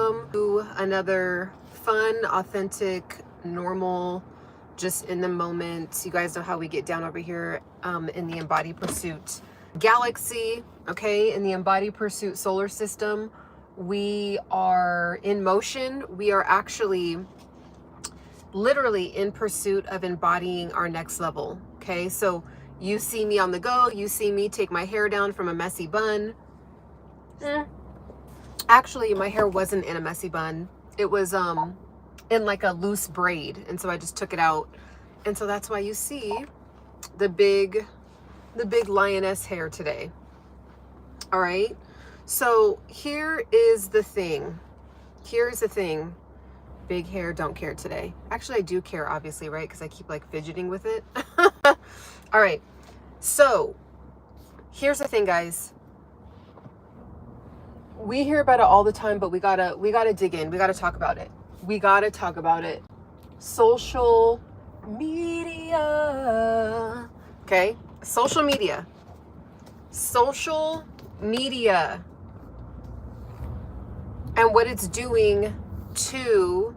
welcome to another fun, authentic, normal, just in the moment. You guys know how we get down over here in the Embody Pursuit galaxy, okay? In the Embody Pursuit solar system, we are in motion. We are actually literally in pursuit of embodying our next level, okay? So you see me on the go. You see me take my hair down from a messy bun. Actually, my hair wasn't in a messy bun. It was in like a loose braid, and so I just took it out, and so that's why you see the big lioness hair today. All right, so here is the thing. Here's the thing. Big hair, don't care today. Actually, I do care, obviously, right? Because I keep like fidgeting with it. All right, so here's the thing, guys. We hear about it all the time, but we gotta dig in. We gotta talk about it. We gotta talk about it. Social media. Okay? Social media. Social media. And what it's doing to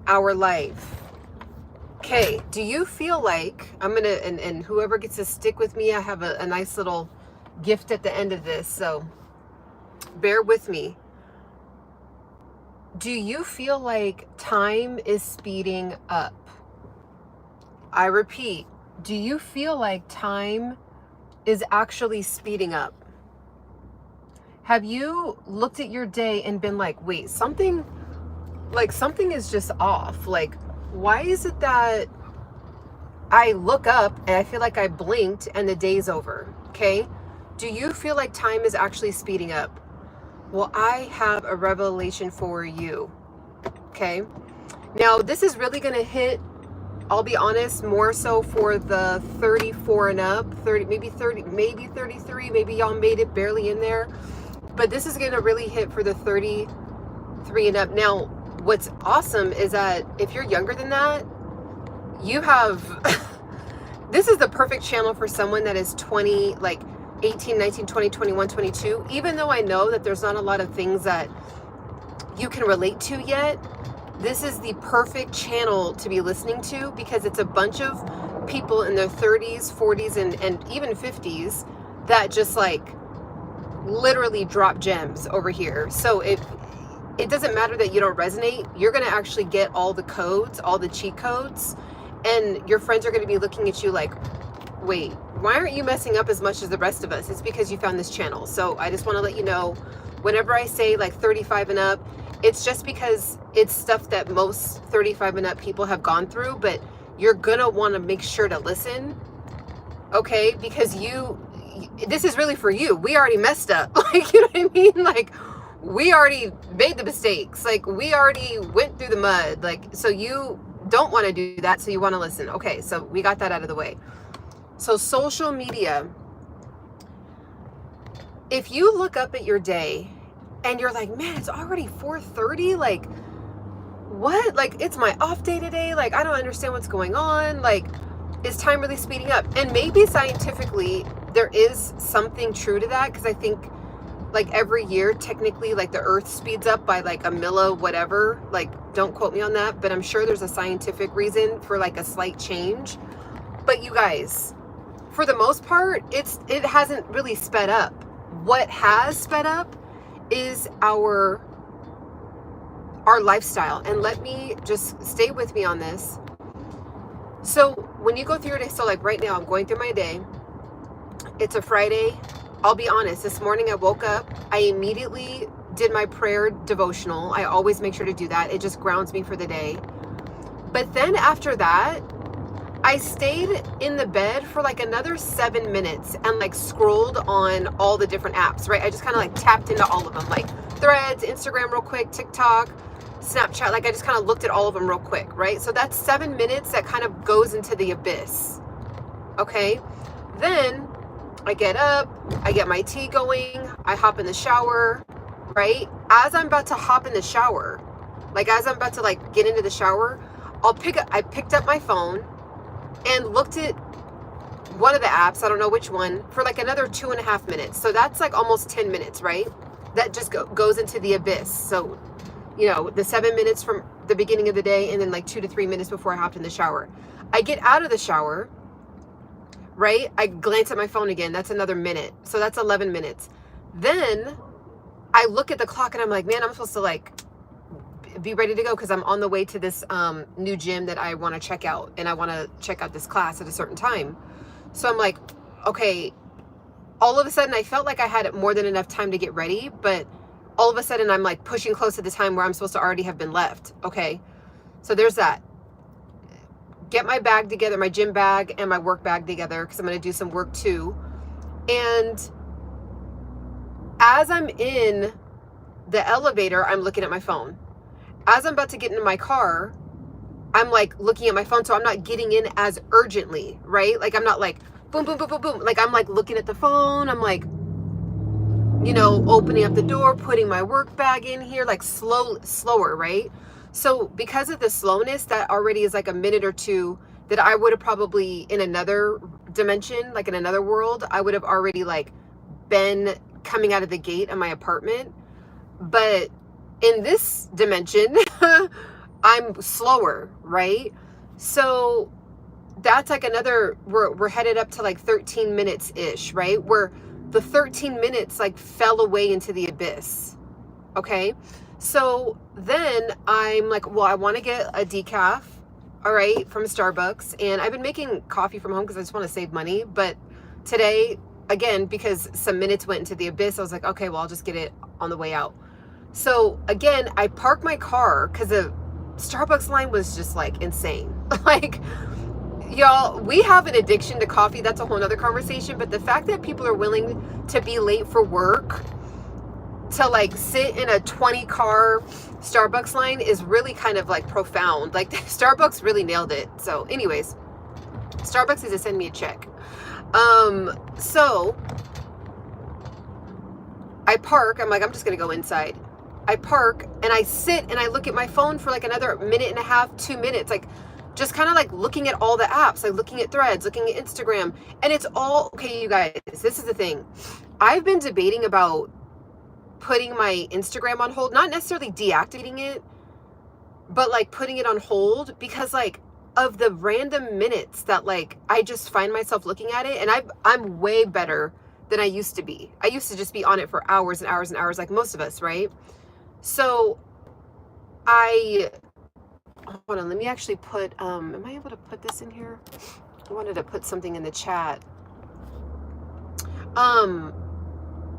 our life. Okay, do you feel like, I'm gonna, and whoever gets to stick with me, I have a nice little gift at the end of this, so bear with me. Do you feel like time is speeding up? I repeat, do you feel like time is actually speeding up? Have you looked at your day and been like, wait, something is just off? Like, why is it that I look up and I feel like I blinked and the day's over? Okay? Do you feel like time is actually speeding up? Well, I have a revelation for you, okay? Now, this is really gonna hit, I'll be honest, more so for the 34 and up, 30, maybe 33, maybe y'all made it barely in there. But this is gonna really hit for the 33 and up. Now, what's awesome is that if you're younger than that, you have, this is the perfect channel for someone that is 20, like 18, 19, 20, 21, 22, even though I know that there's not a lot of things that you can relate to yet, this is the perfect channel to be listening to because it's a bunch of people in their 30s, 40s, and even 50s that just like literally drop gems over here. So it doesn't matter that you don't resonate, you're gonna actually get all the codes, all the cheat codes, and your friends are gonna be looking at you like, wait, why aren't you messing up as much as the rest of us? It's because you found this channel. So I just want to let you know, whenever I say like 35 and up, it's just because it's stuff that most 35 and up people have gone through, but you're gonna want to make sure to listen, okay? Because this is really for you. We already messed up. Like, you know what I mean? Like, we already made the mistakes. Like, we already went through the mud. Like, so you don't want to do that. So you want to listen. Okay, so we got that out of the way. So social media, if you look up at your day and you're like, man, it's already 4:30, like, what? Like, it's my off day today. Like, I don't understand what's going on. Like, is time really speeding up? And maybe scientifically there is something true to that, because I think like every year, technically, like the earth speeds up by like a milli whatever. Like, don't quote me on that, but I'm sure there's a scientific reason for like a slight change. But you guys, for the most part, it hasn't really sped up. What has sped up is our lifestyle. And let me just stay with me on this. So when you go through your day, so like right now, I'm going through my day. It's a Friday. I'll be honest, this morning I woke up, I immediately did my prayer devotional. I always make sure to do that. It just grounds me for the day. But then after that, I stayed in the bed for like another 7 minutes and like scrolled on all the different apps, right? I just kind of like tapped into all of them, like Threads, Instagram real quick, TikTok, Snapchat. Like, I just kind of looked at all of them real quick, right? So that's 7 minutes that kind of goes into the abyss. Okay. Then I get up, I get my tea going, I hop in the shower, right? As I'm about to hop in the shower, like as I'm about to like get into the shower, I picked up my phone and looked at one of the apps, I don't know which one, for like another 2.5 minutes. So that's like almost 10 minutes, right? That just goes into the abyss. So you know, the 7 minutes from the beginning of the day, and then like 2 to 3 minutes before I hopped in the shower. I get out of the shower, right? I glance at my phone again. That's another minute. So that's 11 minutes. Then I look at the clock and I'm like, man, I'm supposed to like be ready to go because I'm on the way to this new gym that I want to check out, and I want to check out this class at a certain time. So I'm like, okay, all of a sudden I felt like I had more than enough time to get ready, but all of a sudden I'm like pushing close to the time where I'm supposed to already have been left. Okay, so there's that. Get my bag together, my gym bag and my work bag together, because I'm going to do some work too. And as I'm in the elevator, I'm looking at my phone. As I'm about to get into my car, I'm like looking at my phone, so I'm not getting in as urgently, right? Like I'm not like boom, boom, boom, boom, boom. Like I'm like looking at the phone. I'm like, you know, opening up the door, putting my work bag in here, like slower, right? So because of the slowness, that already is like a minute or two that I would have probably in another dimension, like in another world, I would have already like been coming out of the gate of my apartment. But in this dimension, I'm slower, right? So that's like another, we're headed up to like 13 minutes ish, right? Where the 13 minutes like fell away into the abyss. Okay. So then I'm like, well, I want to get a decaf, all right, from Starbucks. And I've been making coffee from home because I just want to save money. But today, again, because some minutes went into the abyss, I was like, okay, well, I'll just get it on the way out. So again, I parked my car because the Starbucks line was just like insane. Like, y'all, we have an addiction to coffee. That's a whole nother conversation. But the fact that people are willing to be late for work to like sit in a 20 car Starbucks line is really kind of like profound. Like Starbucks really nailed it. So anyways, Starbucks needs to send me a check. So I park. I'm like, I'm just going to go inside. I park and I sit and I look at my phone for like another minute and a half, 2 minutes, like just kind of like looking at all the apps, like looking at Threads, looking at Instagram. And it's all, okay, you guys, this is the thing. I've been debating about putting my Instagram on hold, not necessarily deactivating it, but like putting it on hold, because like of the random minutes that like I just find myself looking at it, and I'm way better than I used to be. I used to just be on it for hours and hours and hours, like most of us, right? So hold on, let me actually put, am I able to put this in here? I wanted to put something in the chat.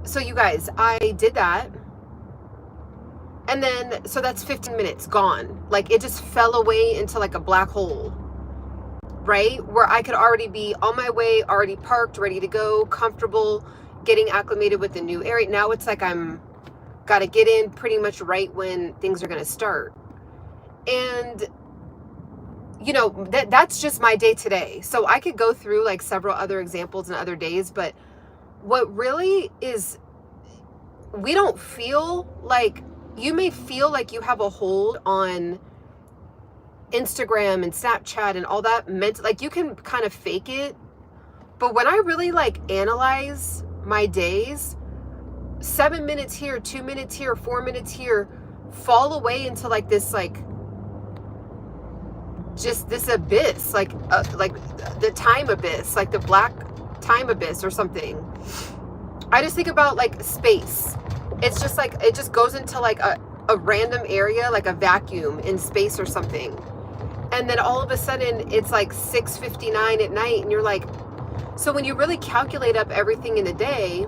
So you guys, I did that. And then, so that's 15 minutes gone. Like it just fell away into like a black hole, right? Where I could already be on my way, already parked, ready to go, comfortable, getting acclimated with the new area. Now it's like I'm got to get in pretty much right when things are going to start. And you know, that's just my day today. So I could go through like several other examples and other days, but what really is, we don't feel like, you may feel like you have a hold on Instagram and Snapchat and all that, like you can kind of fake it. But when I really like analyze my days, 7 minutes here, 2 minutes here, 4 minutes here, fall away into like this, like just this abyss, like the time abyss, like the black time abyss or something. I just think about like space. It's just like, it just goes into like a random area, like a vacuum in space or something. And then all of a sudden it's like 6:59 at night, and you're like, so when you really calculate up everything in the day,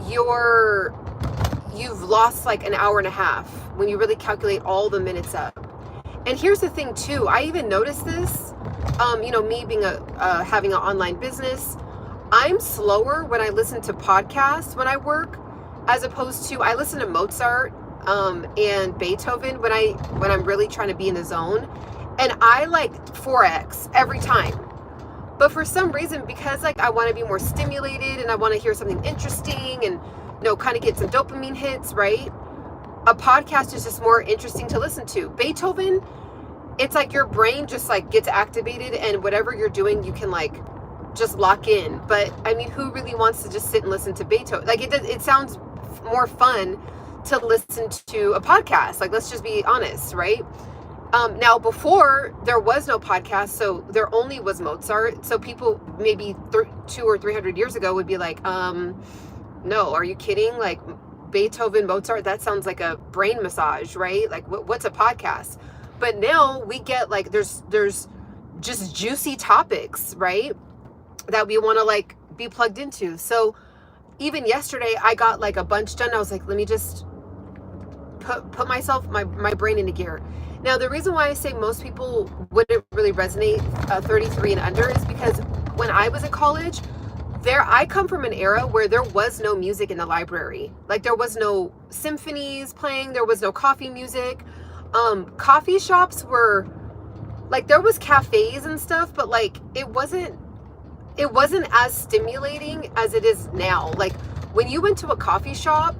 you've lost like an hour and a half when you really calculate all the minutes up. And here's the thing too, I even noticed this, you know, me being having an online business, I'm slower when I listen to podcasts when I work, as opposed to, I listen to Mozart and Beethoven when I'm really trying to be in the zone, and I like 4x every time. But for some reason, because like I want to be more stimulated and I want to hear something interesting and, you know, kind of get some dopamine hits, right? A podcast is just more interesting to listen to. Beethoven, it's like your brain just like gets activated, and whatever you're doing, you can like just lock in. But I mean, who really wants to just sit and listen to Beethoven? Like it sounds more fun to listen to a podcast. Like, let's just be honest, right? Now, before, there was no podcast, so there only was Mozart. So people maybe 200 or 300 years ago would be like, no, are you kidding? Like, Beethoven, Mozart, that sounds like a brain massage, right? Like, what's a podcast? But now we get, like, there's just juicy topics, right, that we want to, like, be plugged into. So even yesterday, I got, like, a bunch done. I was like, let me just put myself, my brain into gear. Now, the reason why I say most people wouldn't really resonate 33 and under is because when I was in college, I come from an era where there was no music in the library. Like, there was no symphonies playing, there was no coffee music. Coffee shops were, like, there was cafes and stuff, but, like, it wasn't as stimulating as it is now. Like, when you went to a coffee shop,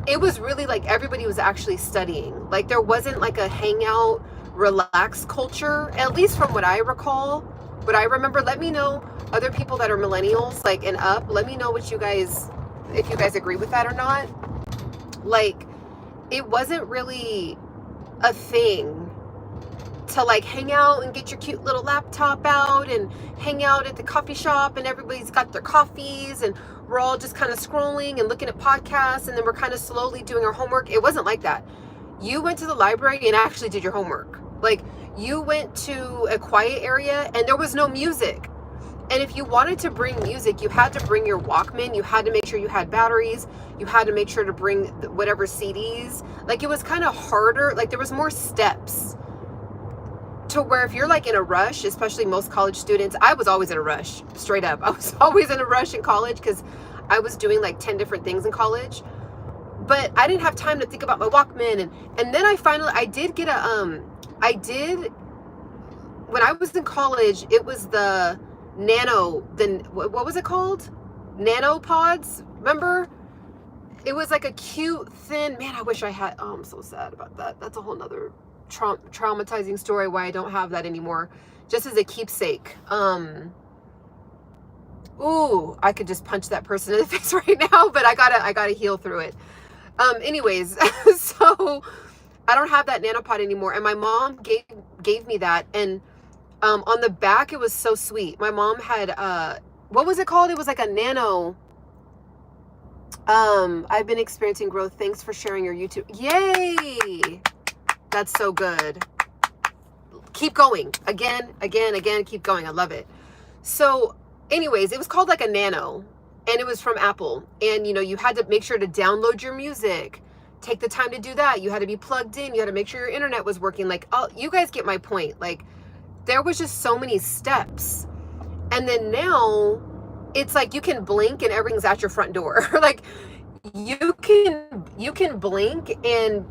it was really like everybody was actually studying. Like, there wasn't like a hangout, relax culture, at least from what I recall, what I remember. Let me know, other people that are millennials, like, and up, let me know what you guys, if you guys agree with that or not. Like, it wasn't really a thing to, like, hang out and get your cute little laptop out and hang out at the coffee shop and everybody's got their coffees and we're all just kind of scrolling and looking at podcasts and then we're kind of slowly doing our homework. It wasn't like that. You went to the library and actually did your homework. Like, you went to a quiet area and there was no music. And if you wanted to bring music, you had to bring your Walkman. You had to make sure you had batteries. You had to make sure to bring whatever CDs. Like, it was kind of harder. Like, there was more steps to where if you're, like, in a rush, especially most college students, I was always in a rush, straight up. I was always in a rush in college because I was doing like 10 different things in college. But I didn't have time to think about my Walkman. And then I did get when I was in college, it was the what was it called? Nano pods, remember? It was like a cute, thin, man, I wish I had, I'm so sad about that. That's a whole nother traumatizing story why I don't have that anymore, just as a keepsake. Ooh, I could just punch that person in the face right now, but I gotta heal through it. Anyways, so I don't have that nanopod anymore, and my mom gave me that, and on the back it was so sweet. My mom had what was it called? It was like a nano. I've been experiencing growth. Thanks for sharing your YouTube. Yay! That's so good. Keep going. Again, keep going. I love it. So anyways, it was called like a nano and it was from Apple. And, you know, you had to make sure to download your music, take the time to do that. You had to be plugged in. You had to make sure your internet was working. Like, oh, you guys get my point. Like, there was just so many steps. And then now it's like you can blink and everything's at your front door. Like, you can blink and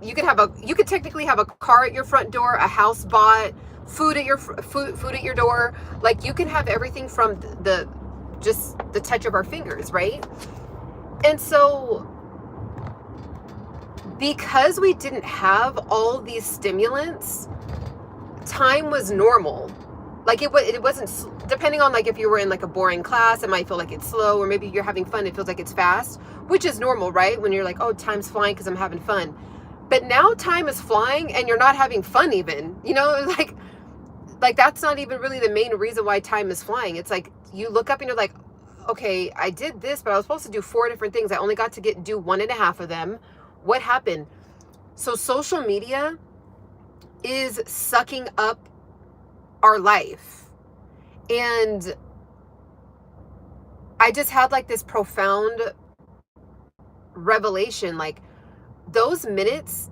you could technically have a car at your front door, a house bought, food at your door. Like, you can have everything from just the touch of our fingers, right? And so because we didn't have all these stimulants, time was normal. Like, it wasn't, depending on, like, if you were in like a boring class, it might feel like it's slow, or maybe you're having fun, it feels like it's fast, which is normal, right? When you're like, oh, time's flying because I'm having fun. But now time is flying and you're not having fun even, you know, like that's not even really the main reason why time is flying. It's like you look up and you're like, okay, I did this, but I was supposed to do 4 different things. I only got to do 1.5 of them. What happened? So social media is sucking up our life. And I just had like this profound revelation, like those minutes,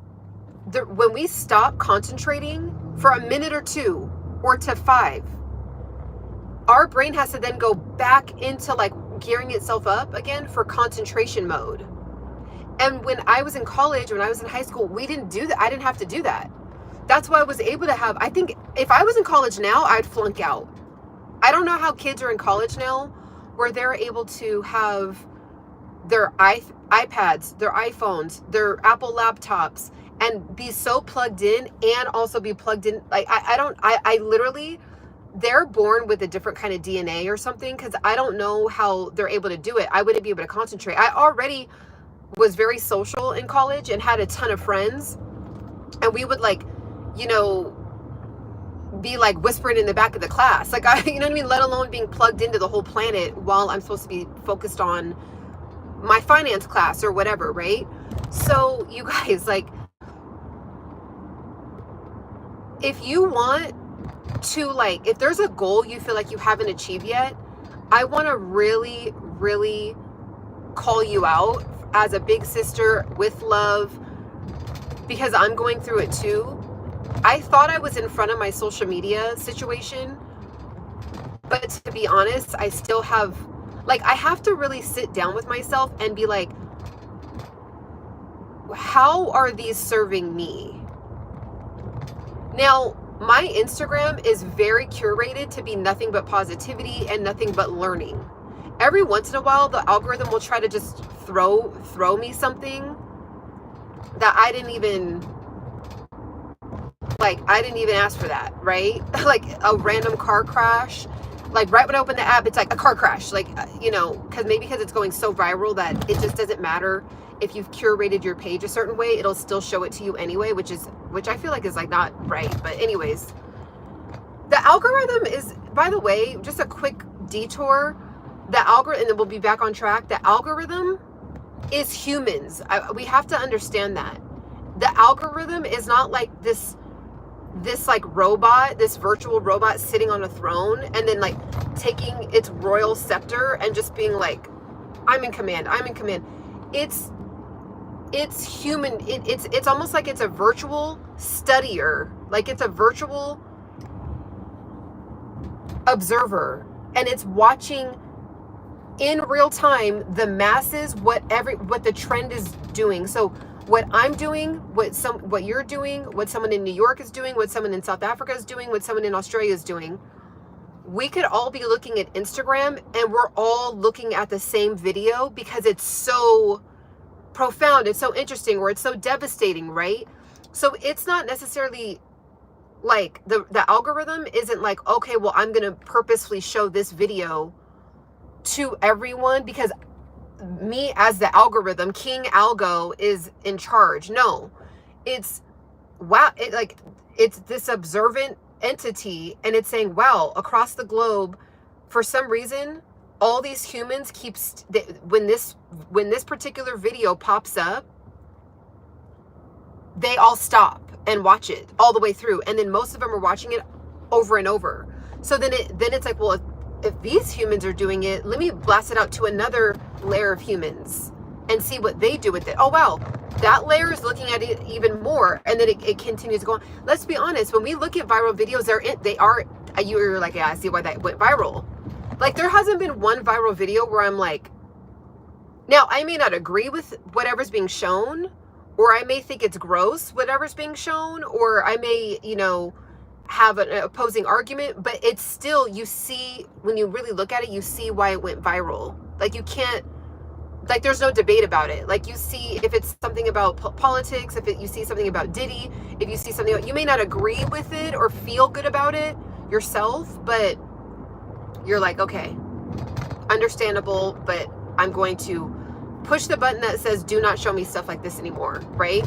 when we stop concentrating for a minute or 2 or to 5, our brain has to then go back into like gearing itself up again for concentration mode. And when I was in college, when I was in high school, we didn't do that. I didn't have to do that. That's why I was able to have, I think if I was in college now, I'd flunk out. I don't know how kids are in college now, where they're able to have their iPads, their iPhones, their Apple laptops, and be so plugged in and also be plugged in. Like, I literally, they're born with a different kind of DNA or something, because I don't know how they're able to do it. I wouldn't be able to concentrate. I already was very social in college and had a ton of friends, and we would like, you know, be like whispering in the back of the class, like, you know what I mean, let alone being plugged into the whole planet while I'm supposed to be focused on my finance class or whatever, right? So you guys, like, if you want to, like, if there's a goal you feel like you haven't achieved yet, I want to really, really call you out as a big sister with love, because I'm going through it too. I thought I was in front of my social media situation, but to be honest, I still have, like, I have to really sit down with myself and be like, how are these serving me? Now, my Instagram is very curated to be nothing but positivity and nothing but learning. Every once in a while, the algorithm will try to just throw me something that I didn't even ask for that, right? Like a random car crash. Like right when I open the app, it's like a car crash. Like, you know, because it's going so viral that it just doesn't matter if you've curated your page a certain way, it'll still show it to you anyway, which I feel like is like not right. But anyways, the algorithm is, by the way, just a quick detour. The algorithm, and then we'll be back on track. The algorithm is humans. We have to understand that. The algorithm is not like this like robot, this virtual robot sitting on a throne and then like taking its royal scepter and just being like, I'm in command. It's human. It's almost like it's a virtual studier, like it's a virtual observer, and it's watching in real time the masses, what the trend is doing. So what I'm doing, what you're doing, what someone in New York is doing, what someone in South Africa is doing, what someone in Australia is doing, we could all be looking at Instagram and we're all looking at the same video because it's so profound, it's so interesting, or it's so devastating, right? So it's not necessarily like the algorithm isn't like, okay, well, I'm gonna purposefully show this video to everyone because me as the algorithm, King Algo, is in charge. No, it's wow, it's this observant entity, and it's saying, wow, across the globe, for some reason, all these humans when this particular video pops up, they all stop and watch it all the way through, and then most of them are watching it over and over. So then it's like, well, if these humans are doing it, let me blast it out to another layer of humans and see what they do with it. Oh wow, that layer is looking at it even more, and then it continues to go on. Let's be honest, when we look at viral videos, you're like, yeah, I see why that went viral. Like, there hasn't been one viral video where I'm like, now I may not agree with whatever's being shown, or I may think it's gross, whatever's being shown, or I may, you know, have an opposing argument, but it's still, you see, when you really look at it, you see why it went viral. Like, you can't, like, there's no debate about it. Like, you see, if it's something about politics, you see something about Diddy, if you see something, you may not agree with it or feel good about it yourself, but you're like, okay, understandable, but I'm going to push the button that says, do not show me stuff like this anymore, right?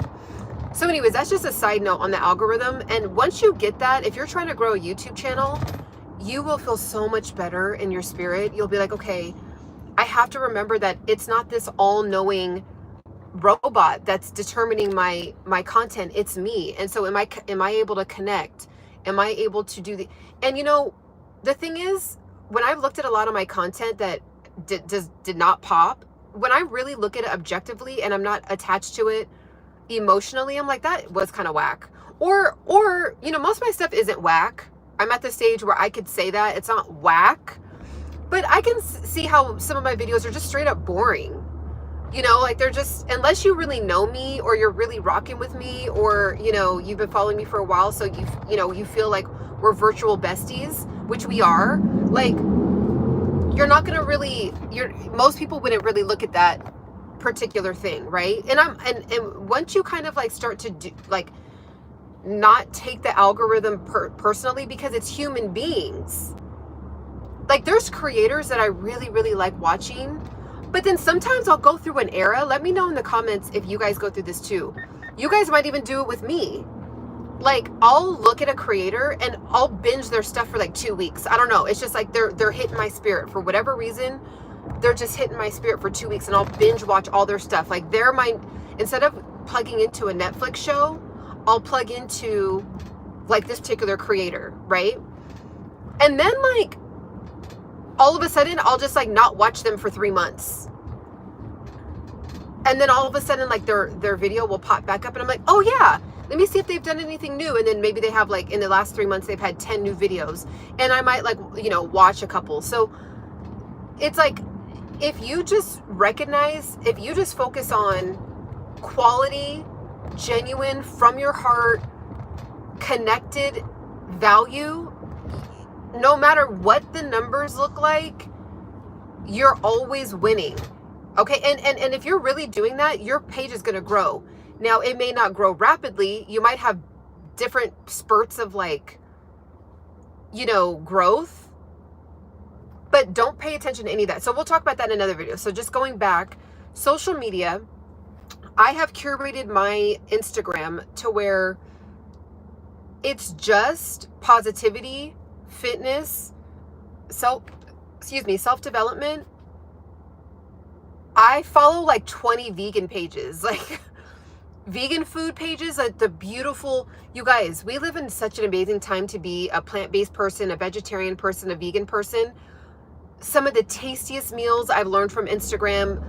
So anyways, that's just a side note on the algorithm. And once you get that, if you're trying to grow a YouTube channel, you will feel so much better in your spirit. You'll be like, okay, I have to remember that it's not this all-knowing robot that's determining my content. It's me. And so am I able to connect? Am I able to do and you know, the thing is, when I've looked at a lot of my content that did not pop, when I really look at it objectively and I'm not attached to it emotionally, I'm like, that was kind of whack. Or you know, most of my stuff isn't whack. I'm at the stage where I could say that it's not whack, but I can see how some of my videos are just straight up boring. You know, like, they're just, unless you really know me or you're really rocking with me, or, you know, you've been following me for a while, so you feel like we're virtual besties, which we are. Like, you're not gonna really, most people wouldn't really look at that particular thing, right? And once you kind of like start to do, like, not take the algorithm personally, because it's human beings. Like, there's creators that I really, really like watching, But then sometimes I'll go through an era. Let me know in the comments if you guys go through this too. You guys might even do it with me. Like, I'll look at a creator and I'll binge their stuff for like 2 weeks. I don't know. It's just like they're hitting my spirit for whatever reason. They're just hitting my spirit for 2 weeks, and I'll binge watch all their stuff. Like, instead of plugging into a Netflix show, I'll plug into like this particular creator, right? And then like all of a sudden I'll just like not watch them for 3 months. And then all of a sudden like their video will pop back up and I'm like, oh yeah, let me see if they've done anything new. And then maybe they have like in the last 3 months, they've had 10 new videos, and I might like, you know, watch a couple. So it's like, if you just focus on quality, genuine, from your heart, connected value, no matter what the numbers look like, you're always winning. Okay, and if you're really doing that, your page is going to grow. Now, it may not grow rapidly. You might have different spurts of like, you know, growth, but don't pay attention to any of that. So we'll talk about that in another video. So just going back, social media, I have curated my Instagram to where it's just positivity, fitness, self-development. I follow like 20 vegan pages, like vegan food pages, like the beautiful, you guys, we live in such an amazing time to be a plant-based person, a vegetarian person, a vegan person. Some of the tastiest meals I've learned from Instagram,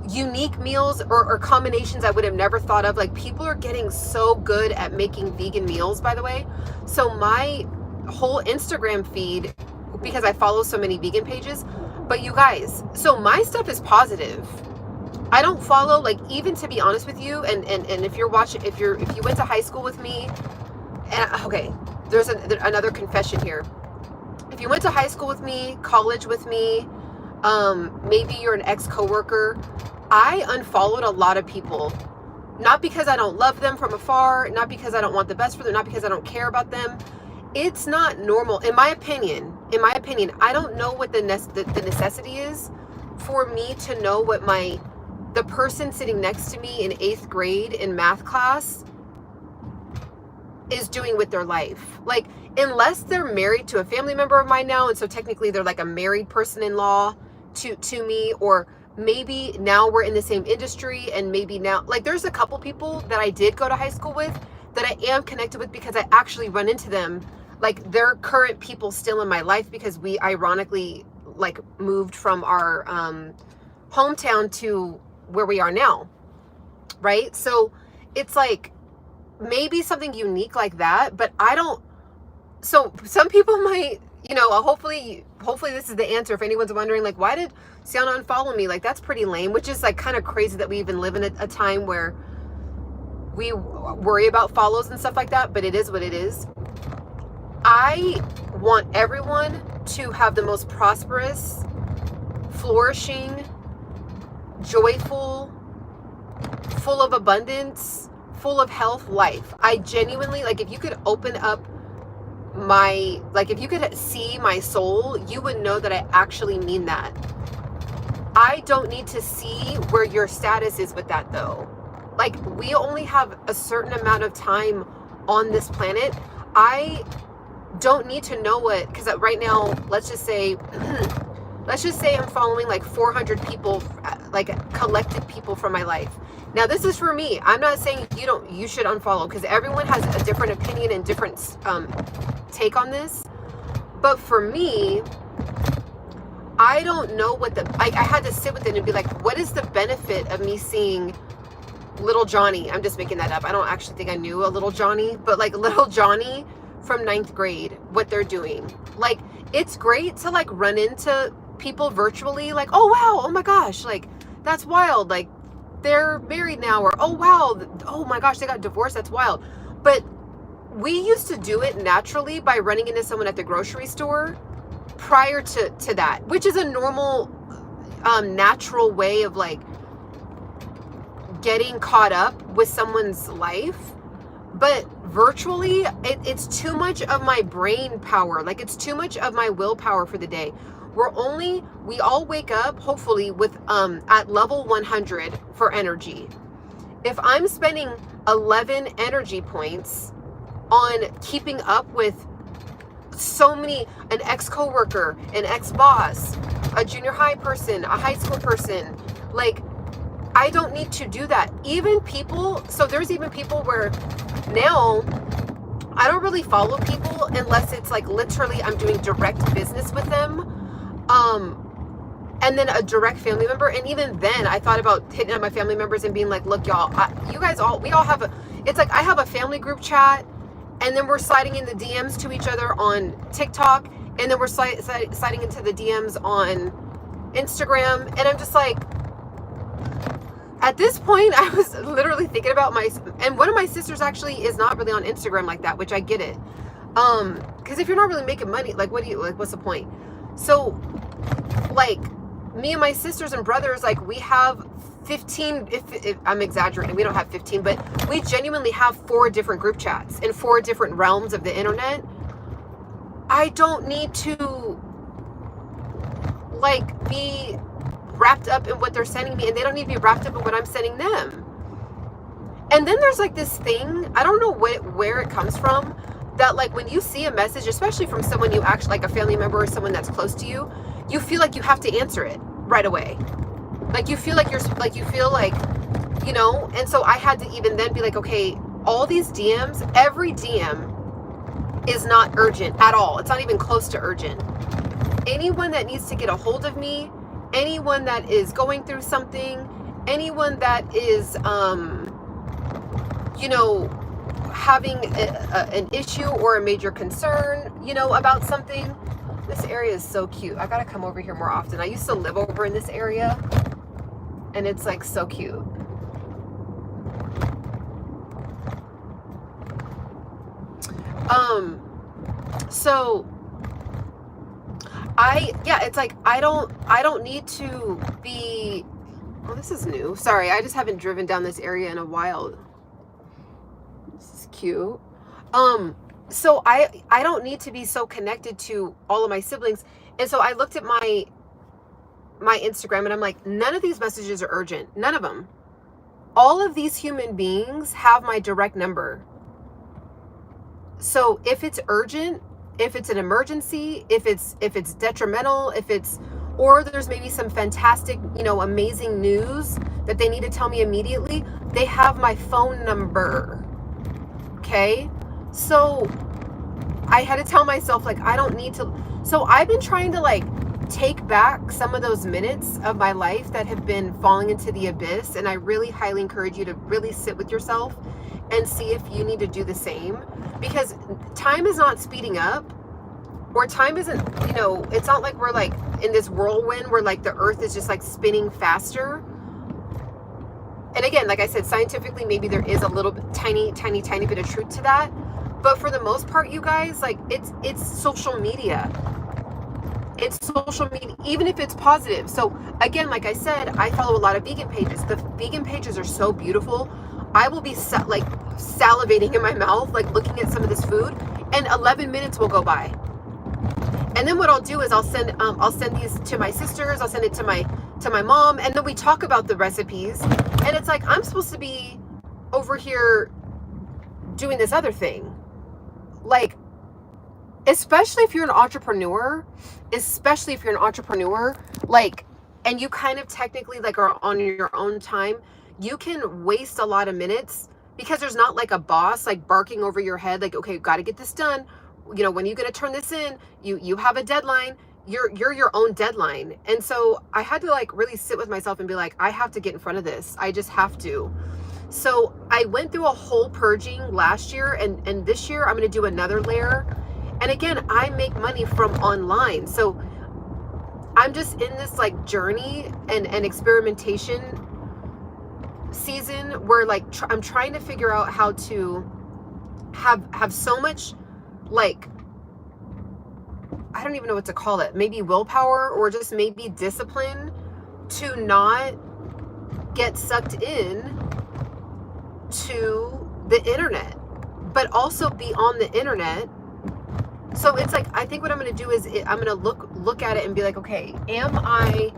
unique meals or combinations I would have never thought of. Like, people are getting so good at making vegan meals, by the way. So my whole Instagram feed, because I follow so many vegan pages, but you guys, so my stuff is positive. I don't follow, like, even to be honest with you, and if you're watching, if you went to high school with me, and okay, there's another confession here. If you went to high school with me, college with me, maybe you're an ex-coworker, I unfollowed a lot of people, not because I don't love them from afar, not because I don't want the best for them, not because I don't care about them. It's not normal, in my opinion, I don't know what the necessity is for me to know what the person sitting next to me in 8th grade in math class is doing with their life. Like, unless they're married to a family member of mine now, and so technically they're like a married person-in-law to me, or maybe now we're in the same industry, and maybe now, like, there's a couple people that I did go to high school with that I am connected with because I actually run into them. Like, they're current people still in my life because we ironically like moved from our hometown to where we are now, right? So it's like maybe something unique like that, but I don't. So some people might, you know, hopefully this is the answer. If anyone's wondering, like, why did Ciana unfollow me? Like, that's pretty lame, which is like kind of crazy that we even live in a time where we worry about follows and stuff like that, but it is what it is. I want everyone to have the most prosperous, flourishing, joyful, full of abundance, full of health life. I genuinely, like, if you could open up if you could see my soul, you would know that I actually mean that. I don't need to see where your status is with that, though. Like, we only have a certain amount of time on this planet. I don't need to know what, because right now, let's just say I'm following like 400 people, like collected people from my life. Now, this is for me. I'm not saying you should unfollow, because everyone has a different opinion and different take on this. But for me, I don't know what I had to sit with it and be like, what is the benefit of me seeing little Johnny? I'm just making that up. I don't actually think I knew a little Johnny, but like little Johnny from 9th grade, what they're doing. Like, it's great to like run into people virtually, like, oh wow, oh my gosh, like, that's wild, like, they're married now, or oh wow, oh my gosh, they got divorced, that's wild. But we used to do it naturally by running into someone at the grocery store prior to that, which is a normal natural way of like getting caught up with someone's life. But virtually, it's too much of my brain power, like it's too much of my willpower for the day. We all wake up hopefully with at level 100 for energy. If I'm spending 11 energy points on keeping up with so many, an ex-coworker, an ex-boss, a junior high person, a high school person, like, I don't need to do that. Even people, so there's even people where now I don't really follow people unless it's like literally I'm doing direct business with them. And then a direct family member. And even then I thought about hitting up my family members and being like, look, y'all, we all have it's like I have a family group chat, and then we're sliding in the DMs to each other on TikTok, and then we're sliding into the DMs on Instagram. And I'm just like, at this point, I was literally thinking about and one of my sisters actually is not really on Instagram like that, which I get it. Because if you're not really making money, like, what's the point? So, like, me and my sisters and brothers, like, we have 15, if I'm exaggerating, we don't have 15, but we genuinely have 4 different group chats in 4 different realms of the internet. I don't need to, like, be wrapped up in what they're sending me, and they don't need to be wrapped up in what I'm sending them. And then there's like this thing, I don't know where it comes from, that like when you see a message, especially from someone you actually like, a family member or someone that's close to you, you feel like you have to answer it right away. Like you feel like you know, and so I had to even then be like, okay, all these DMs, every DM is not urgent at all. It's not even close to urgent. Anyone that needs to get a hold of me, anyone that is going through something, anyone that is, you know, having an issue or a major concern, you know, about something. This area is so cute. I gotta come over here more often. I used to live over in this area, and it's like so cute. So it's like I don't need to be, oh, this is new. Sorry, I just haven't driven down this area in a while. This is cute. So I don't need to be so connected to all of my siblings. And so I looked at my Instagram, and I'm like, none of these messages are urgent. None of them. All of these human beings have my direct number. So if it's urgent, if it's an emergency, if it's detrimental, or there's maybe some fantastic, you know, amazing news that they need to tell me immediately, they have my phone number. Okay? So I had to tell myself, like, I don't need to. So I've been trying to like take back some of those minutes of my life that have been falling into the abyss. And I really highly encourage you to really sit with yourself and see if you need to do the same, because time is not speeding up, or time isn't, you know, it's not like we're like in this whirlwind where like the earth is just like spinning faster. And again, like I said, scientifically, maybe there is a little bit, tiny bit of truth to that. But for the most part, you guys, like it's social media. It's social media, even if it's positive. So again, like I said, I follow a lot of vegan pages. The vegan pages are so beautiful. I will be like salivating in my mouth, like looking at some of this food, and 11 minutes will go by. And then what I'll do is I'll send these to my sisters. I'll send it to my mom, and then we talk about the recipes. And it's like, I'm supposed to be over here doing this other thing. Like, especially if you're an entrepreneur, like, and you kind of technically like are on your own time, you can waste a lot of minutes because there's not like a boss like barking over your head, like, okay, got to get this done. You know, when are you going to turn this in? You have a deadline. You're your own deadline. And so I had to like really sit with myself and be like, I have to get in front of this. I just have to. So I went through a whole purging last year, and this year I'm going to do another layer. And again, I make money from online. So I'm just in this like journey and experimentation season where like I'm trying to figure out how to have so much, like, I don't even know what to call it, maybe willpower or just maybe discipline to not get sucked in to the internet, but also be on the internet So it's like, I think what I'm going to do is I'm going to look at it and be like, okay, am I,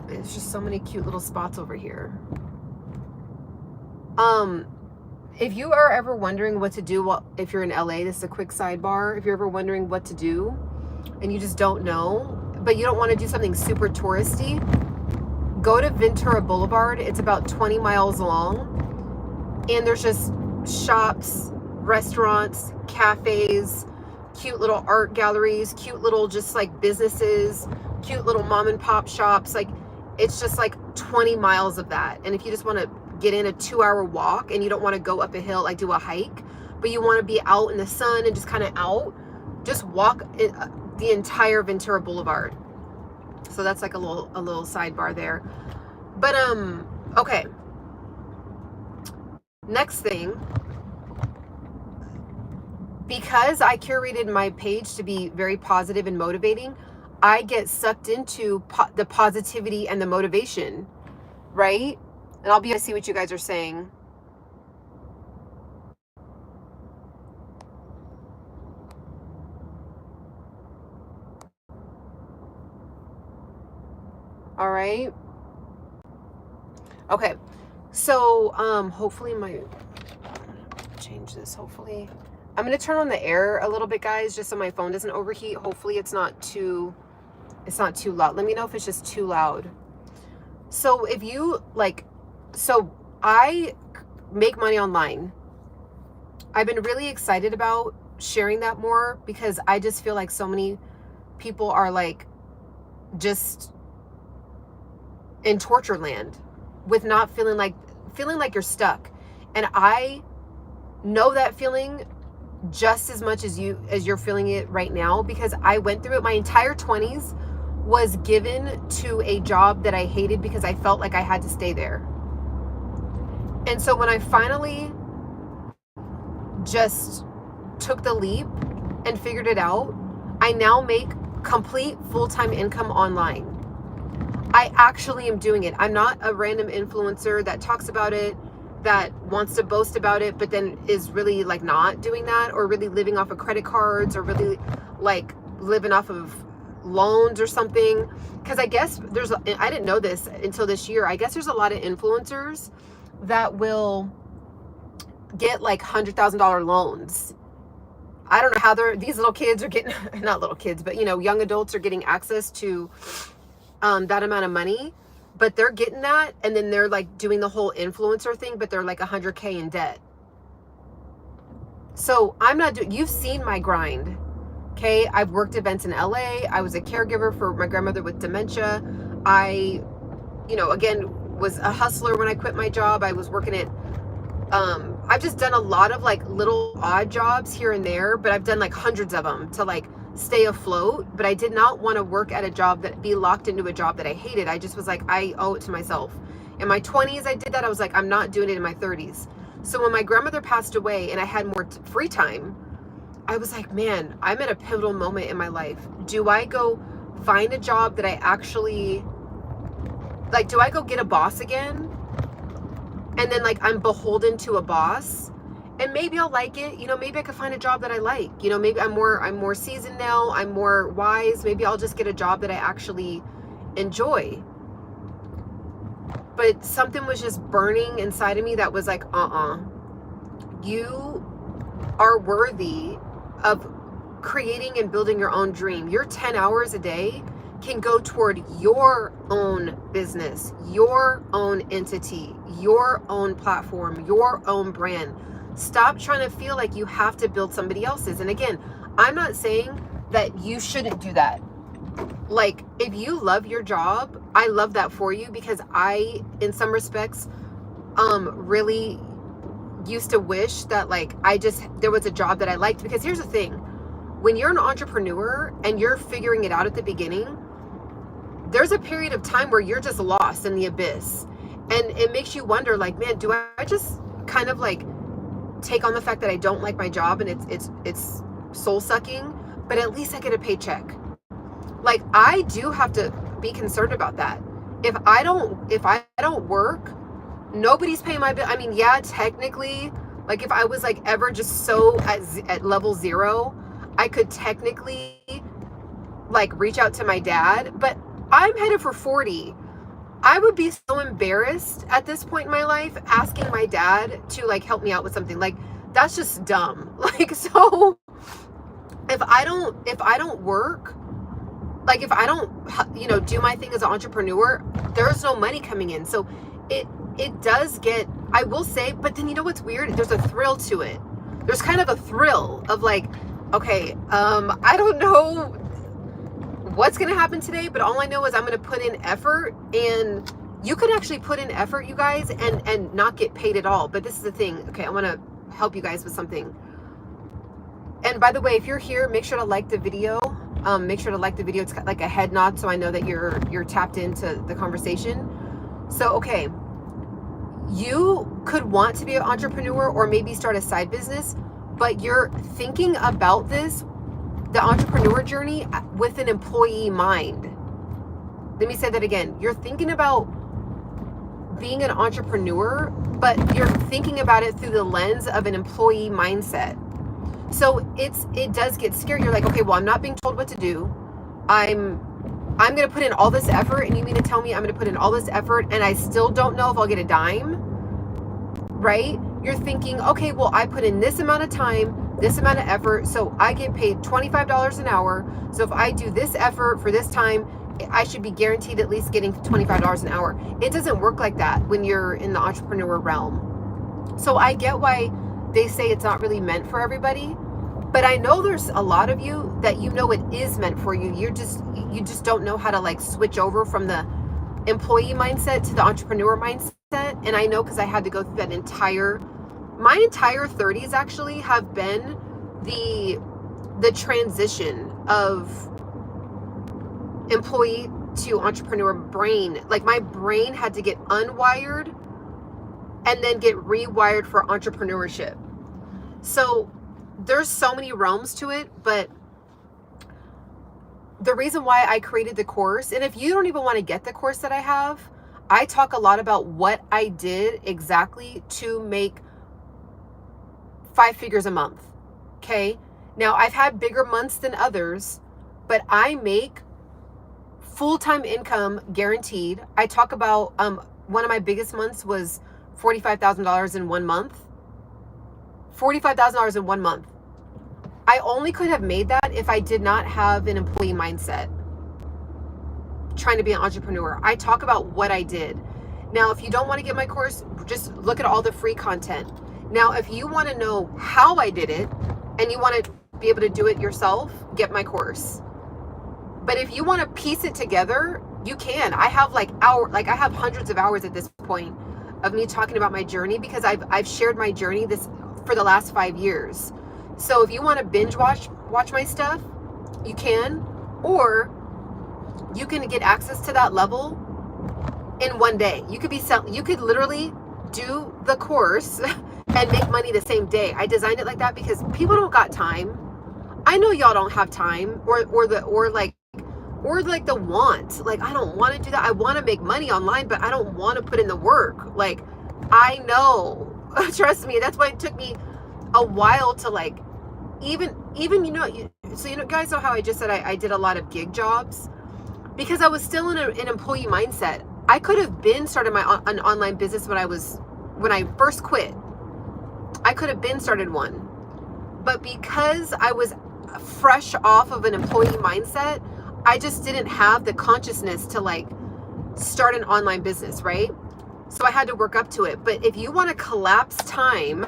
it's just so many cute little spots over here. If you are ever wondering what to do, if you're in LA, this is a quick sidebar. If you're ever wondering what to do and you just don't know, but you don't want to do something super touristy, go to Ventura Boulevard. It's about 20 miles long, and there's just shops, restaurants, cafes, cute little art galleries, cute little just like businesses, cute little mom and pop shops. Like, it's just like 20 miles of that. And if you just want to get in a 2-hour walk and you don't want to go up a hill, like do a hike, but you want to be out in the sun and just kind of out, just walk the entire Ventura Boulevard. So that's like a little sidebar there. But okay, next thing, because I curated my page to be very positive and motivating, I get sucked into the positivity and the motivation, right? And I'll be able to see what you guys are saying. All right. Okay. So, hopefully change this. Hopefully I'm going to turn on the air a little bit, guys, just so my phone doesn't overheat. Hopefully it's not too loud. Let me know if it's just too loud. So if you so I make money online. I've been really excited about sharing that more because I just feel like so many people are like just in torture land with not feeling like you're stuck. And I know that feeling just as much as you're feeling it right now, because I went through it. My entire 20s was given to a job that I hated because I felt like I had to stay there. And so when I finally just took the leap and figured it out, I now make complete full-time income online. I actually am doing it. I'm not a random influencer that talks about it, that wants to boast about it, but then is really like not doing that, or really living off of credit cards, or really like living off of loans or something. Because I guess I didn't know this until this year, I guess there's a lot of influencers that will get like $100,000 loans. I don't know how these little kids are getting, not little kids, but young adults are getting access to that amount of money, but they're getting that, and then they're like doing the whole influencer thing, but they're like 100K in debt. So I'm not doing, you've seen my grind. Okay. I've worked events in LA. I was a caregiver for my grandmother with dementia. I, again, was a hustler when I quit my job. I was working at, I've just done a lot of like little odd jobs here and there, but I've done like hundreds of them to like stay afloat. But I did not want to work at a job be locked into a job that I hated. I just was like, I owe it to myself. In my 20s, I did that. I was like, I'm not doing it in my 30s. So when my grandmother passed away and I had more free time, I was like, man, I'm at a pivotal moment in my life. Do I go find a job that I actually like? Do I go get a boss again? And then like I'm beholden to a boss, and maybe I'll like it. Maybe I could find a job that I like. Maybe I'm more seasoned now. I'm more wise. Maybe I'll just get a job that I actually enjoy. But something was just burning inside of me that was like, you are worthy of creating and building your own dream. Your 10 hours a day can go toward your own business, your own entity, your own platform, your own brand. Stop trying to feel like you have to build somebody else's. And again, I'm not saying that you shouldn't do that. Like, if you love your job, I love that for you, because I, in some respects, really used to wish that like there was a job that I liked. Because here's the thing, when you're an entrepreneur and you're figuring it out at the beginning, there's a period of time where you're just lost in the abyss, and it makes you wonder, like, man, do I just kind of like take on the fact that I don't like my job and it's soul sucking, but at least I get a paycheck. Like, I do have to be concerned about that. If I don't work, nobody's paying my bill. I mean, yeah, technically, like if I was like ever just so at level zero, I could technically like reach out to my dad, but I'm headed for 40. I would be so embarrassed at this point in my life asking my dad to like help me out with something. Like, that's just dumb. Like, so if I don't work, like if I don't, you know, do my thing as an entrepreneur, there's no money coming in. So it does get, I will say, but then you know what's weird? There's a thrill to it. There's kind of a thrill of like, okay, I don't know what's going to happen today, but all I know is I'm going to put in effort. And you can actually put in effort, you guys, and not get paid at all. But this is the thing. Okay, I want to help you guys with something. And by the way, if you're here, make sure to like the video. Make sure to like the video. It's got like a head nod, so I know that you're tapped into the conversation. So, okay, you could want to be an entrepreneur or maybe start a side business, but you're thinking about this, the entrepreneur journey, with an employee mind. Let me say that again. You're thinking about being an entrepreneur, but you're thinking about it through the lens of an employee mindset. So it does get scary. You're like, okay, well, I'm not being told what to do. I'm going to put in all this effort, and you mean to tell me I'm going to put in all this effort and I still don't know if I'll get a dime, right? You're thinking, okay, well, I put in this amount of time, this amount of effort, so I get paid $25 an hour. So if I do this effort for this time, I should be guaranteed at least getting $25 an hour. It doesn't work like that when you're in the entrepreneur realm. So I get why they say it's not really meant for everybody, but I know there's a lot of you that you know it is meant for you. You just don't know how to like switch over from the employee mindset to the entrepreneur mindset. And I know because I had to go through that my entire 30s actually have been the transition of employee to entrepreneur brain. Like, my brain had to get unwired and then get rewired for entrepreneurship. So there's so many realms to it, but the reason why I created the course, and if you don't even want to get the course that I have, I talk a lot about what I did exactly to make 5 figures a month. Okay. Now, I've had bigger months than others, but I make full-time income guaranteed. I talk about, one of my biggest months was $45,000 in 1 month. $45,000 in 1 month. I only could have made that if I did not have an employee mindset, trying to be an entrepreneur. I talk about what I did. Now, if you don't want to get my course, just look at all the free content. Now, if you want to know how I did it and you want to be able to do it yourself, get my course. But if you want to piece it together, you can. I have I have hundreds of hours at this point of me talking about my journey, because I've shared my journey for the last 5 years. So if you want to binge watch my stuff, you can, or you can get access to that level in 1 day. You could literally do the course and make money the same day. I designed it like that because people don't got time. I know y'all don't have time or the want. Like, I don't want to do that. I want to make money online, but I don't want to put in the work. Like, I know. Trust me. That's why it took me a while to like, even guys know how I just said I did a lot of gig jobs because I was still in an employee mindset. I could have been started an online business when I first quit. I could have been started one, but because I was fresh off of an employee mindset, I just didn't have the consciousness to like start an online business, right? So I had to work up to it. But if you want to collapse time,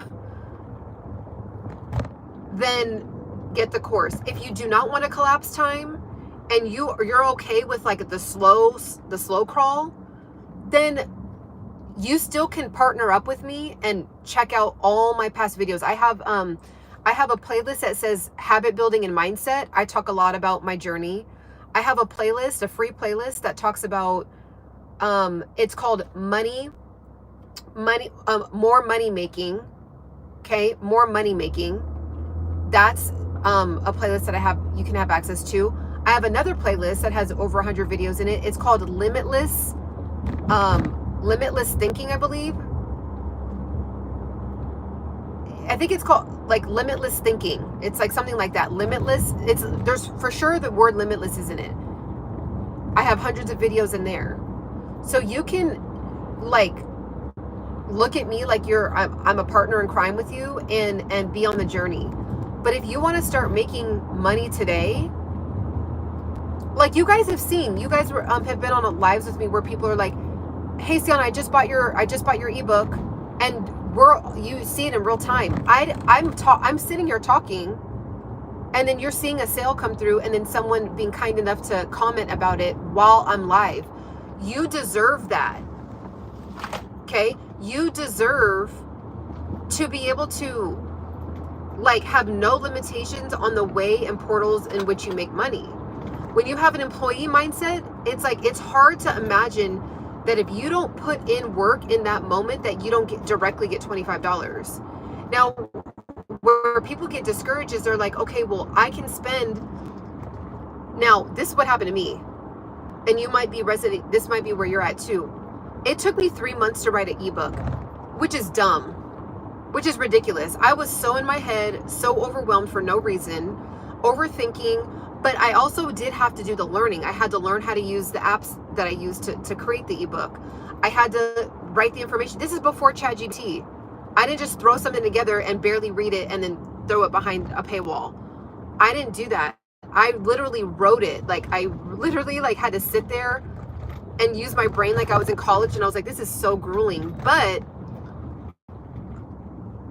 then get the course. If you do not want to collapse time and you're okay with like the slow crawl, then you still can partner up with me and check out all my past videos. I have a playlist that says habit building and mindset. I talk a lot about my journey. I have a free playlist that talks about, it's called more money making. Okay. More money making. That's, a playlist that you can have access to. I have another playlist that has over 100 videos in it. It's called Limitless Thinking, I believe. I think it's called like limitless thinking. It's like something like that. Limitless. There's for sure the word limitless is in it. I have hundreds of videos in there. So you can like look at me like I'm a partner in crime with you and be on the journey. But if you want to start making money today, like you guys have seen, you guys have been on lives with me where people are like, hey Ciana, I just bought your ebook, and you see it in real time. I'm sitting here talking, and then you're seeing a sale come through, and then someone being kind enough to comment about it while I'm live. You deserve that. Okay? You deserve to be able to like have no limitations on the way and portals in which you make money. When you have an employee mindset, it's like it's hard to imagine that if you don't put in work in that moment that you don't directly get $25. Now, where people get discouraged is they're like, okay, well, I can spend. Now, this is what happened to me. And you might be resident, this might be where you're at too. It took me 3 months to write an ebook, which is dumb, which is ridiculous. I was so in my head, so overwhelmed for no reason, overthinking. But I also did have to do the learning. I had to learn how to use the apps that I used to create the ebook. I had to write the information. This is before ChatGPT. I didn't just throw something together and barely read it and then throw it behind a paywall. I didn't do that. I literally wrote it. Like I literally like had to sit there and use my brain like I was in college, and I was like, this is so grueling. But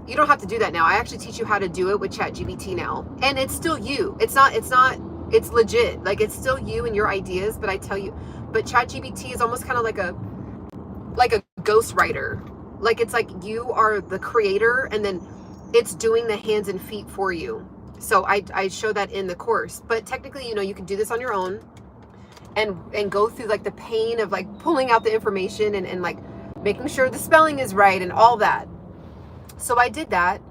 you don't have to do that now. I actually teach you how to do it with ChatGPT now. And it's still you. It's legit. Like it's still you and your ideas, but I tell you, but ChatGPT is almost kind of like a ghostwriter. Like it's like you are the creator and then it's doing the hands and feet for you. So I show that in the course. But technically, you know, you can do this on your own and go through like the pain of like pulling out the information and like making sure the spelling is right and all that. So I did that.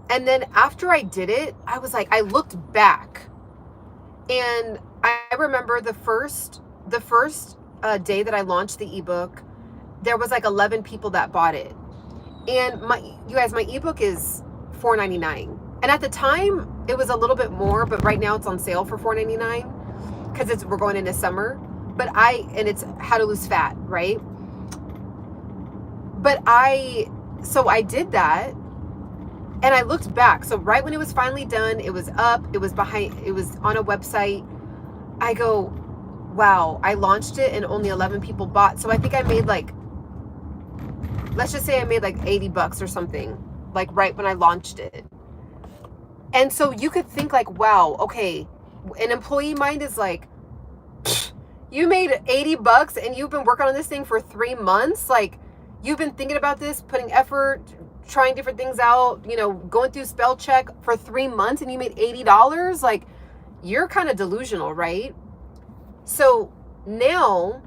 And then after I did it, I was like, I looked back. And I remember the first day that I launched the ebook, there was like 11 people that bought it. And you guys, my ebook is $4.99. And at the time it was a little bit more, but right now it's on sale for $4.99 because we're going into summer. But it's how to lose fat, right? So I did that. And I looked back. So right when it was finally done, it was up, it was on a website. I go, wow, I launched it and only 11 people bought. So I think I made like, let's just say I made like $80 or something, like right when I launched it. And so you could think like, wow, okay, an employee mind is like, you made $80 and you've been working on this thing for 3 months. Like you've been thinking about this, putting effort, trying different things out, you know, going through spell check for 3 months and you made $80. Like you're kind of delusional, right? So now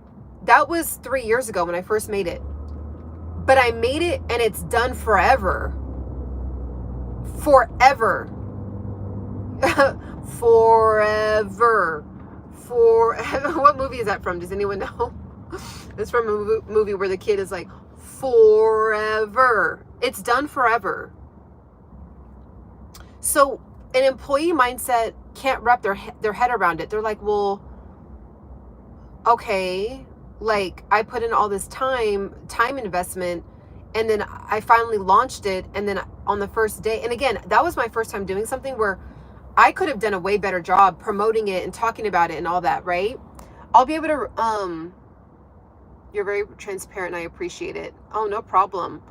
that was 3 years ago when I first made it, but I made it and it's done forever. Forever. What movie is that from? Does anyone know? It's from a movie where the kid is like, forever. It's done forever. So an employee mindset can't wrap their head around it. They're like, well, okay, like I put in all this time investment, and then I finally launched it, and then on the first day, and again, that was my first time doing something where I could have done a way better job promoting it and talking about it and all that, right? I'll be able to, you're very transparent and I appreciate it. Oh, no problem.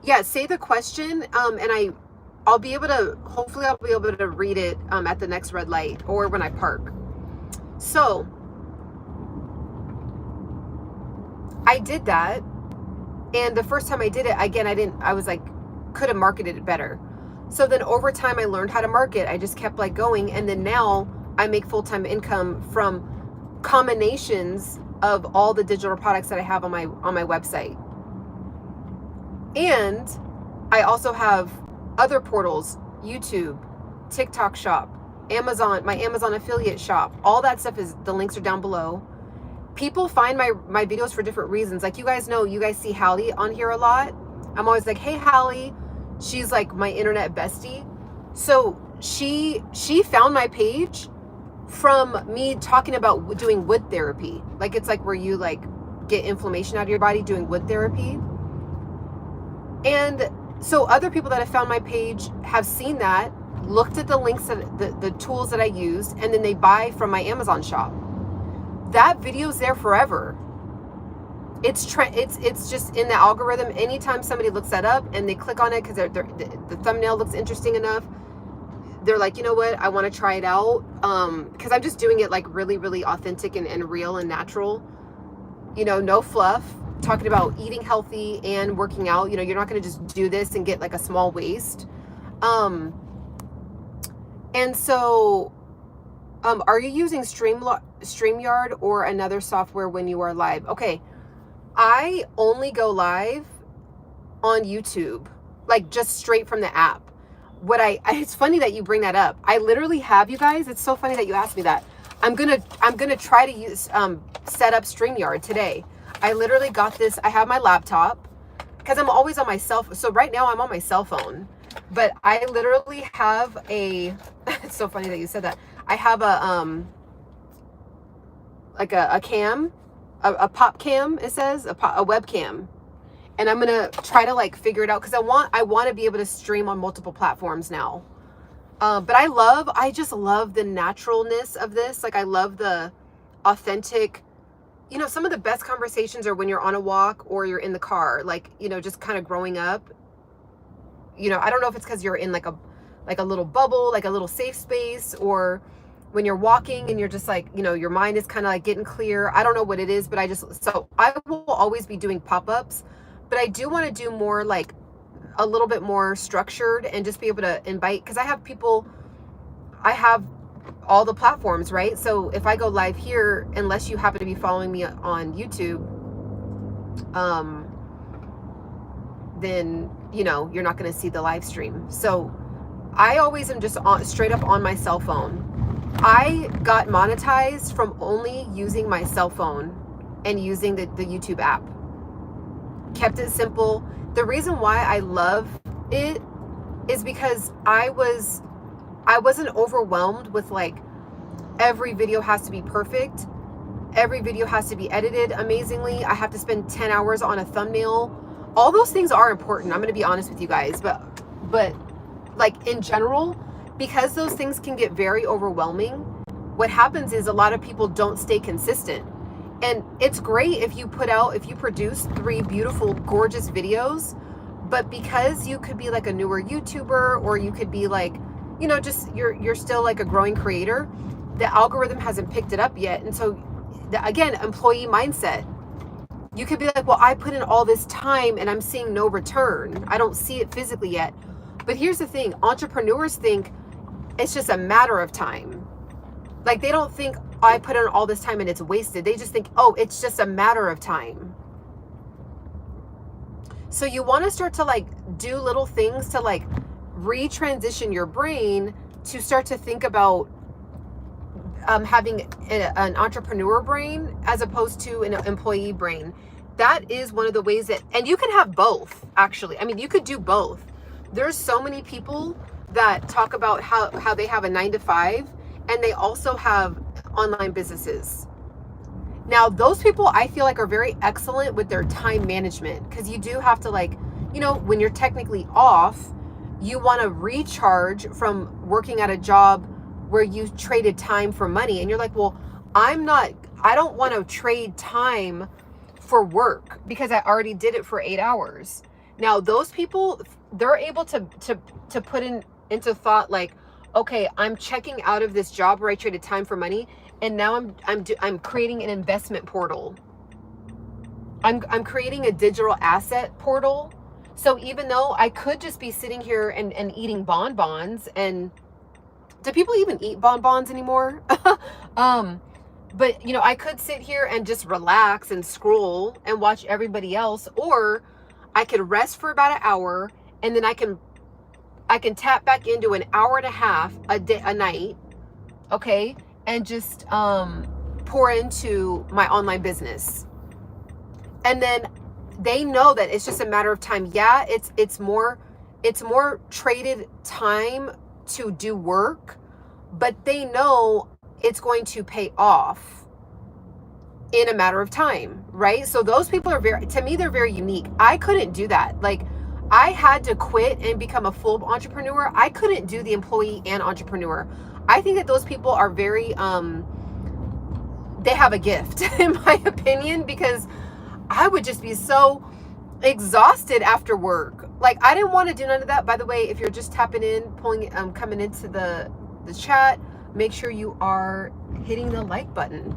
Yeah, say the question, and I'll be able to, hopefully I'll be able to read it at the next red light or when I park. So I did that. And the first time I did it, again, I was like, could have marketed it better. So then over time I learned how to market. I just kept like going. And then now I make full-time income from combinations of all the digital products that I have on my website. And I also have other portals, YouTube, TikTok shop, Amazon, my Amazon affiliate shop. All that stuff the links are down below. People find my videos for different reasons. Like you guys know, you guys see Hallie on here a lot. I'm always like, hey Hallie, She's like my internet bestie. So she found my page from me talking about doing wood therapy. Like, it's like where you like get inflammation out of your body doing wood therapy. And so other people that have found my page have seen that, looked at the links, that the tools that I used, and then they buy from my Amazon shop. That video's there forever. It's just in the algorithm. Anytime somebody looks that up and they click on it because the thumbnail looks interesting enough, they're like, you know what, I want to try it out. Because I'm just doing it like really, really authentic and real and natural. You know, no fluff. Talking about eating healthy and working out. You know, you're not going to just do this and get like a small waist. And so, are you using StreamYard or another software when you are live? Okay, I only go live on YouTube, like just straight from the app. It's funny that you bring that up. I literally have, you guys, it's so funny that you asked me that. I'm gonna try to use set up StreamYard today. I literally got this. I have my laptop because I'm always on my cell phone. So right now I'm on my cell phone, but I literally have a. It's so funny that you said that. I have a like a cam, a pop cam. It says a webcam. And I'm gonna try to like figure it out because I want to be able to stream on multiple platforms now. But I just love the naturalness of this. Like, I love the authentic, you know, some of the best conversations are when you're on a walk or you're in the car, like, you know, just kind of growing up. You know, I don't know if it's because you're in like a little bubble, like a little safe space, or when you're walking and you're just like, you know, your mind is kind of like getting clear. I don't know what it is, but so I will always be doing pop-ups. But I do want to do more, like a little bit more structured and just be able to invite, because I have all the platforms, right? So if I go live here, unless you happen to be following me on YouTube, then, you know, you're not going to see the live stream. So I always am just straight up on my cell phone. I got monetized from only using my cell phone and using the YouTube app. Kept it simple. The reason why I love it is because I wasn't overwhelmed with like every video has to be perfect. Every video has to be edited amazingly. I have to spend 10 hours on a thumbnail. All those things are important. I'm going to be honest with you guys, but like in general, because those things can get very overwhelming, what happens is a lot of people don't stay consistent. And it's great if you produce 3 beautiful, gorgeous videos, but because you could be like a newer YouTuber, or you could be like, you know, just you're still like a growing creator, the algorithm hasn't picked it up yet. And so again, employee mindset. You could be like, well, I put in all this time and I'm seeing no return. I don't see it physically yet. But here's the thing, entrepreneurs think it's just a matter of time. Like, they don't think I put in all this time and it's wasted. They just think, oh, it's just a matter of time. So you want to start to like do little things to like retransition your brain to start to think about having an entrepreneur brain as opposed to an employee brain. That is one of the ways that, and you can have both, actually. I mean, you could do both. There's so many people that talk about how they have a 9-to-5 and they also have online businesses. Now, those people I feel like are very excellent with their time management, because you do have to, like, you know, when you're technically off, you want to recharge from working at a job where you traded time for money. And you're like, well, I don't want to trade time for work because I already did it for 8 hours. Now, those people, they're able to put into thought, like, okay, I'm checking out of this job where I traded time for money, and now I'm creating an investment portal. I'm creating a digital asset portal. So even though I could just be sitting here and eating bonbons, and do people even eat bonbons anymore? But you know, I could sit here and just relax and scroll and watch everybody else, or I could rest for about an hour, and then I can tap back into an hour and a half a night, okay, and just pour into my online business. And then they know that it's just a matter of time. Yeah, it's more It's more traded time to do work, but they know it's going to pay off in a matter of time, right? So those people are very, to me, they're very unique. I couldn't do that. Like, I had to quit and become a full entrepreneur. I couldn't do the employee and entrepreneur. I think that those people are very, they have a gift, in my opinion, because I would just be so exhausted after work. Like, I didn't want to do none of that. By the way, if you're just tapping in, coming into the chat, make sure you are hitting the like button.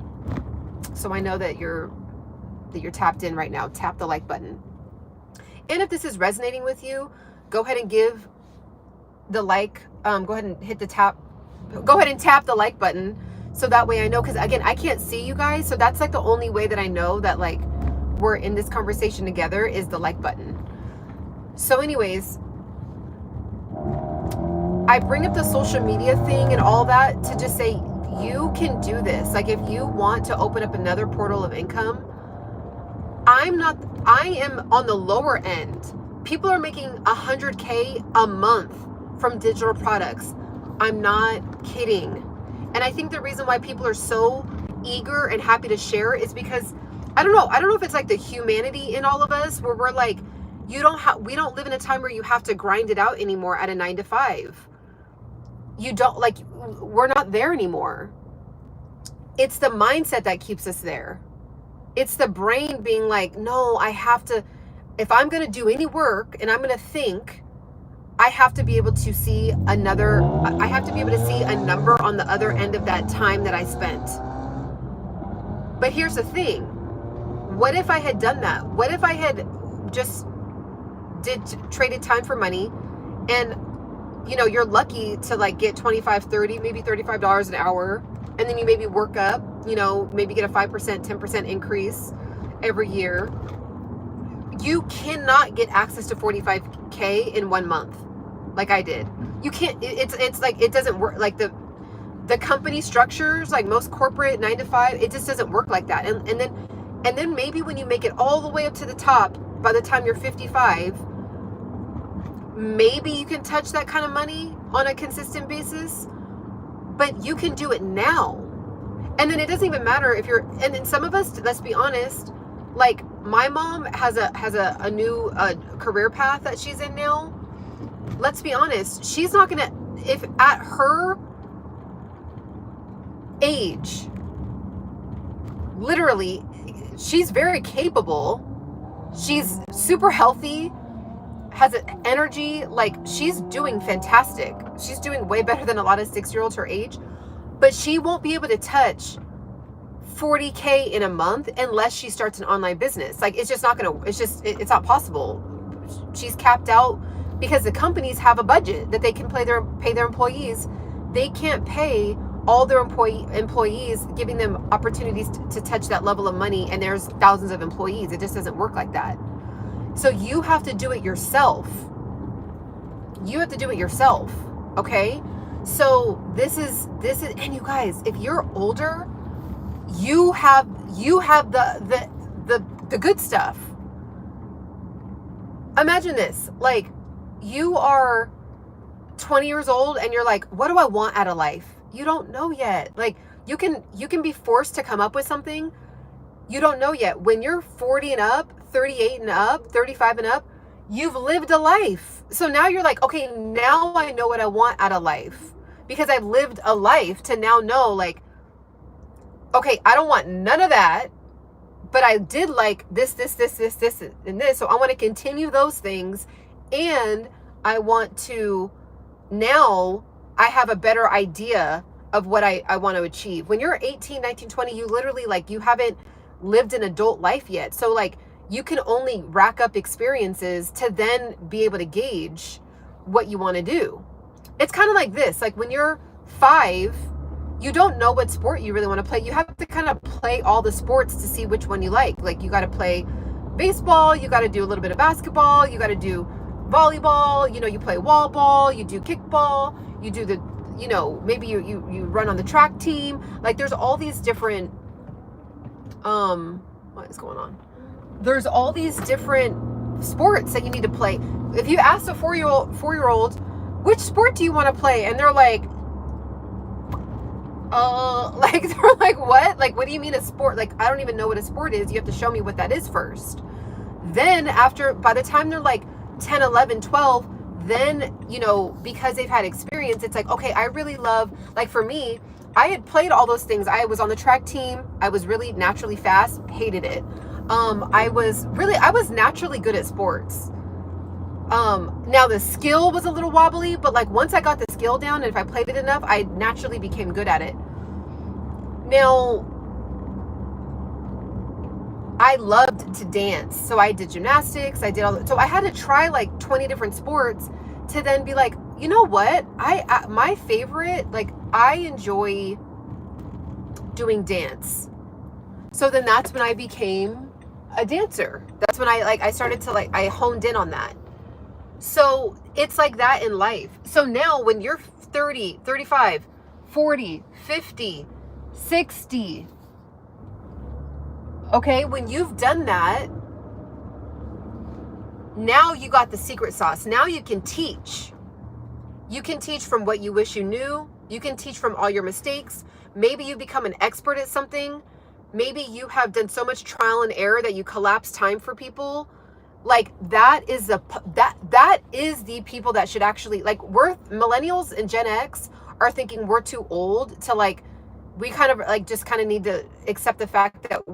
So I know that you're tapped in right now. Tap the like button. And if this is resonating with you, go ahead and give the like, go ahead and hit the tap, go ahead and tap the like button. So that way I know, because again, I can't see you guys. So that's like the only way that I know that like we're in this conversation together is the like button. So anyways, I bring up the social media thing and all that to just say, you can do this. Like, if you want to open up another portal of income, I am on the lower end. People are making 100K a month from digital products. I'm not kidding. And I think the reason why people are so eager and happy to share is because, I don't know if it's like the humanity in all of us where we're like, we don't live in a time where you have to grind it out anymore at a 9 to 5. You don't, like, we're not there anymore. It's the mindset that keeps us there. It's the brain being like, no, I have to, if I'm going to do any work and I'm going to think, I have to be able to see I have to be able to see a number on the other end of that time that I spent. But here's the thing. What if I had done that? What if I had just traded time for money, and you know, you're lucky to like get 25, 30, maybe $35 an hour. And then you maybe work up, you know, maybe get a 5%, 10% increase every year. You cannot get access to 45K in 1 month like I did. You can't, it's like, it doesn't work. Like the company structures, like most corporate 9 to 5, it just doesn't work like that. And then maybe when you make it all the way up to the top, by the time you're 55, maybe you can touch that kind of money on a consistent basis, but you can do it now. And then it doesn't even matter if you're, and then some of us, let's be honest, like my mom has a new career path that she's in now. Let's be honest, she's not gonna, if at her age, literally, she's very capable, she's super healthy, has energy, like she's doing fantastic. She's doing way better than a lot of 6-year-olds her age, but she won't be able to touch 40K in a month unless she starts an online business. Like, it's just not gonna, it's not possible. She's capped out because the companies have a budget that they can pay their employees. They can't pay all their employees, giving them opportunities to touch that level of money, and there's thousands of employees. It just doesn't work like that. So you have to do it yourself. You have to do it yourself. Okay? So this is, and you guys, if you're older, you have the good stuff. Imagine this, like you are 20 years old and you're like, what do I want out of life? You don't know yet. Like you can be forced to come up with something. You don't know yet. When you're 40 and up, 38 and up, 35 and up, you've lived a life. So now you're like, okay, now I know what I want out of life because I've lived a life to now know, like, okay, I don't want none of that, but I did like this, and this. So I want to continue those things. And I want to, now I have a better idea of what I want to achieve. When you're 18, 19, 20, you literally, like, you haven't lived an adult life yet. So like you can only rack up experiences to then be able to gauge what you want to do. It's kind of like this, like when you're 5, you don't know what sport you really want to play. You have to kind of play all the sports to see which one you like. Like you got to play baseball, you got to do a little bit of basketball, you got to do volleyball, you know, you play wall ball, you do kickball, you do the, you know, maybe you run on the track team. Like there's all these different, what is going on? There's all these different sports that you need to play. If you ask a four-year-old, which sport do you want to play? And they're like, like, they're like, what? Like, what do you mean a sport? Like, I don't even know what a sport is. You have to show me what that is first. Then by the time they're like 10, 11, 12, then, you know, because they've had experience, it's like, okay, I really love, like for me, I had played all those things. I was on the track team. I was really naturally fast, hated it. I was naturally good at sports. Now the skill was a little wobbly, but like once I got the skill down and if I played it enough, I naturally became good at it. Now, I loved to dance. So I did gymnastics. So I had to try like 20 different sports to then be like, you know what? My favorite, like I enjoy doing dance. So then that's when I became a dancer. That's when I started to I honed in on that. So it's like that in life. So now when you're 30, 35, 40, 50, 60, okay, when you've done that, now you got the secret sauce. Now you can teach. You can teach from what you wish you knew. You can teach from all your mistakes. Maybe you become an expert at something. Maybe you have done so much trial and error that you collapse time for people. Like that is the people that should actually, like, we're millennials and Gen X are thinking we're too old to we kind of just kind of need to accept the fact that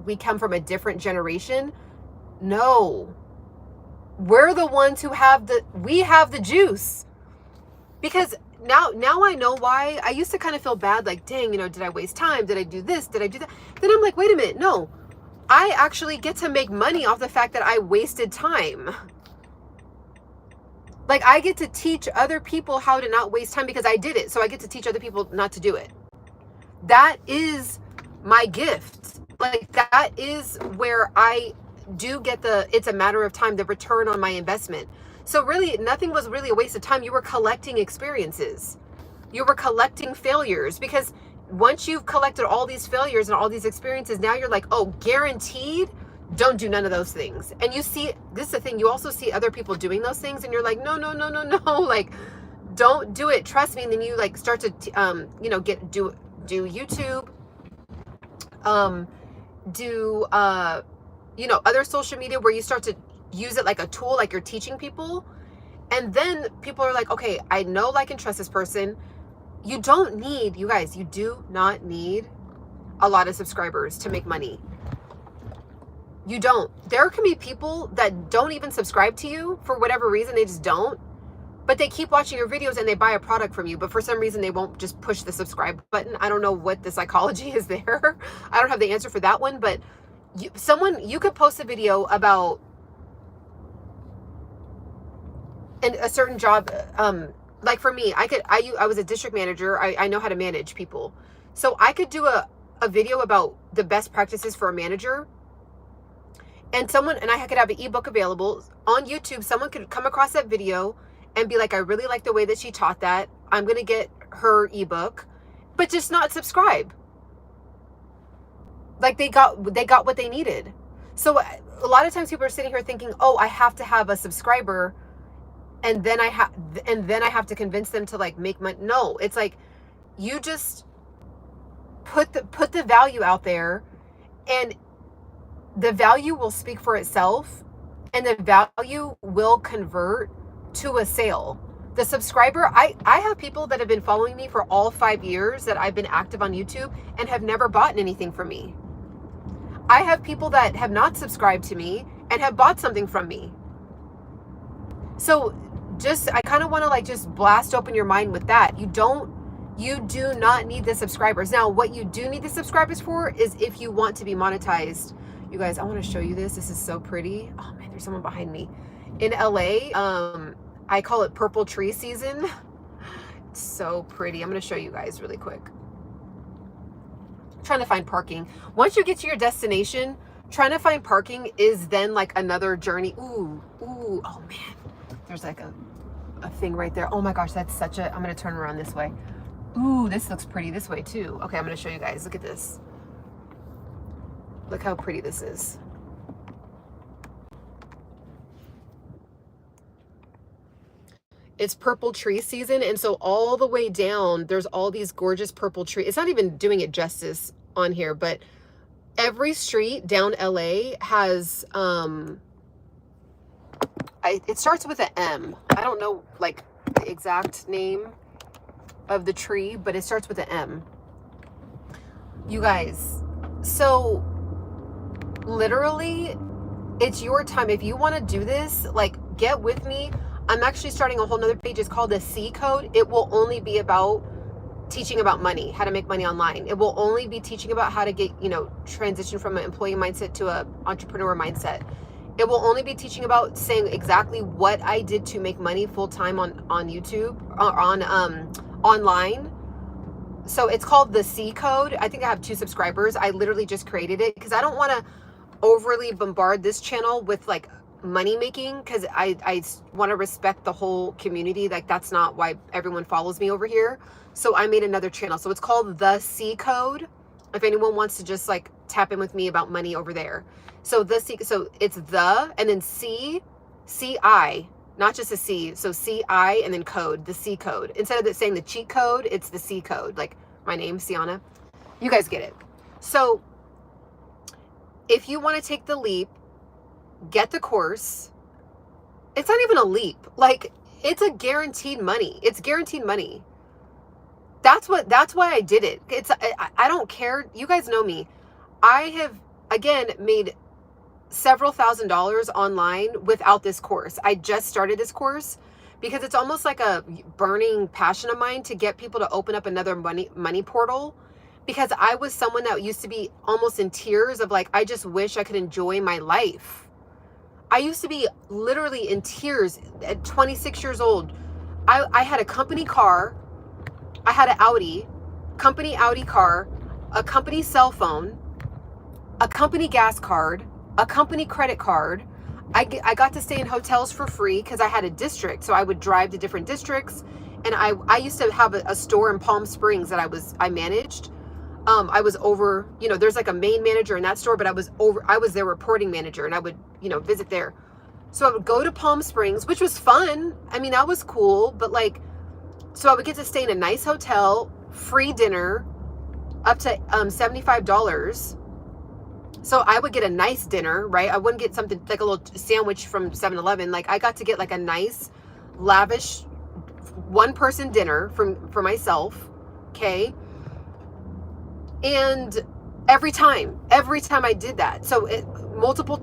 we come from a different generation. No, we're the ones who have the juice. Because now I know why. I used to kind of feel bad, like, dang, you know, did I waste time? Did I do this? Did I do that? Then I'm like, wait a minute, no. I actually get to make money off the fact that I wasted time. Like, I get to teach other people how to not waste time because I did it. So I get to teach other people not to do it. That is my gift. Like, that is where I do get it's a matter of time, the return on my investment. So really, nothing was really a waste of time. You were collecting experiences. You were collecting failures, because once you've collected all these failures and all these experiences, now you're like, oh, guaranteed, don't do none of those things. And you see, this is the thing, you also see other people doing those things and you're like, no, like, don't do it. Trust me. And then you start to, do YouTube, other social media where you start to use it like a tool, like you're teaching people. And then people are like, okay, I know, like, and trust this person. You don't need, you guys, you do not need a lot of subscribers to make money. You don't. There can be people that don't even subscribe to you for whatever reason. They just don't. But they keep watching your videos and they buy a product from you. But for some reason, they won't just push the subscribe button. I don't know what the psychology is there. I don't have the answer for that one. But you could post a video about a certain job. Like for me, I was a district manager. I know how to manage people. So I could do a video about the best practices for a manager. And I could have an ebook available on YouTube. Someone could come across that video and be like, I really like the way that she taught that. I'm going to get her ebook, but just not subscribe. Like they got what they needed. So a lot of times people are sitting here thinking, oh, I have to have a subscriber. And then I have to convince them to make money. No, it's like, you just put the value out there, and the value will speak for itself, and the value will convert to a sale. The subscriber, I have people that have been following me for all 5 years that I've been active on YouTube and have never bought anything from me. I have people that have not subscribed to me and have bought something from me. So I kind of want to just blast open your mind with that. You do not need the subscribers. Now, what you do need the subscribers for is if you want to be monetized. You guys, I want to show you this. This is so pretty. Oh man, there's someone behind me. In LA, I call it purple tree season. It's so pretty. I'm going to show you guys really quick. Trying to find parking. Once you get to your destination, trying to find parking is then another journey. Ooh, oh man. There's a thing right there. Oh my gosh, that's I'm going to turn around this way. Ooh, this looks pretty this way too. Okay, I'm going to show you guys. Look at this. Look how pretty this is. It's purple tree season. And so all the way down, there's all these gorgeous purple trees. It's not even doing it justice on here, but every street down LA has, it starts with an M. I don't know like the exact name of the tree, but it starts with an M. You guys, so literally it's your time. If you want to do this, like, get with me. I'm actually starting a whole nother page. It's called the C Code. It will only be about teaching about money, how to make money online. It will only be teaching about how to get, transition from an employee mindset to an entrepreneur mindset. It will only be teaching about saying exactly what I did to make money full time on YouTube or on online. So it's called the C Code. I think I have 2 subscribers. I literally just created it because I don't want to overly bombard this channel with like money making, because I want to respect the whole community. Like, that's not why everyone follows me over here. So I made another channel. So it's called the C Code. If anyone wants to just like tap in with me about money over there. So so it's the, and then C-I, not just a C. So C-I and then code, the C Code. Instead of saying the cheat code, it's the C Code. Like my name, Ciana. You guys get it. So if you want to take the leap, get the course. It's not even a leap. Like, it's a guaranteed money. It's guaranteed money. That's why I did it. I don't care. You guys know me. I have, again, made several $1,000s online without this course. I just started this course because it's almost like a burning passion of mine to get people to open up another money portal, because I was someone that used to be almost in tears of like, I just wish I could enjoy my life. I used to be literally in tears at 26 years old. I had a company car. I had an company Audi car, a company cell phone, a company gas card, a company credit card. I got to stay in hotels for free because I had a district. So I would drive to different districts. And I used to have a store in Palm Springs that I managed. I was over, there's like a main manager in that store, but I was their reporting manager, and I would, visit there. So I would go to Palm Springs, which was fun. I mean, that was cool. But like, so I would get to stay in a nice hotel, free dinner, up to $75. So I would get a nice dinner, right? I wouldn't get something like a little sandwich from 7-Eleven. Like, I got to get like a nice, lavish, one-person dinner for myself, okay? And every time I did that, so multiple,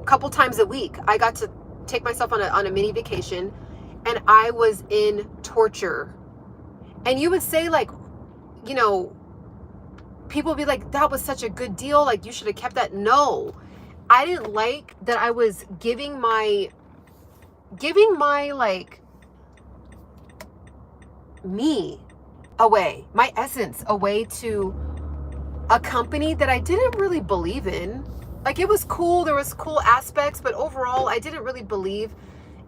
couple times a week, I got to take myself on a mini vacation, and I was in torture. And you would say, like, people would be like, that was such a good deal, like, you should have kept that. No, I didn't like that I was giving my like me away, my essence away to a company that I didn't really believe in. Like, it was cool, there was cool aspects, but overall I didn't really believe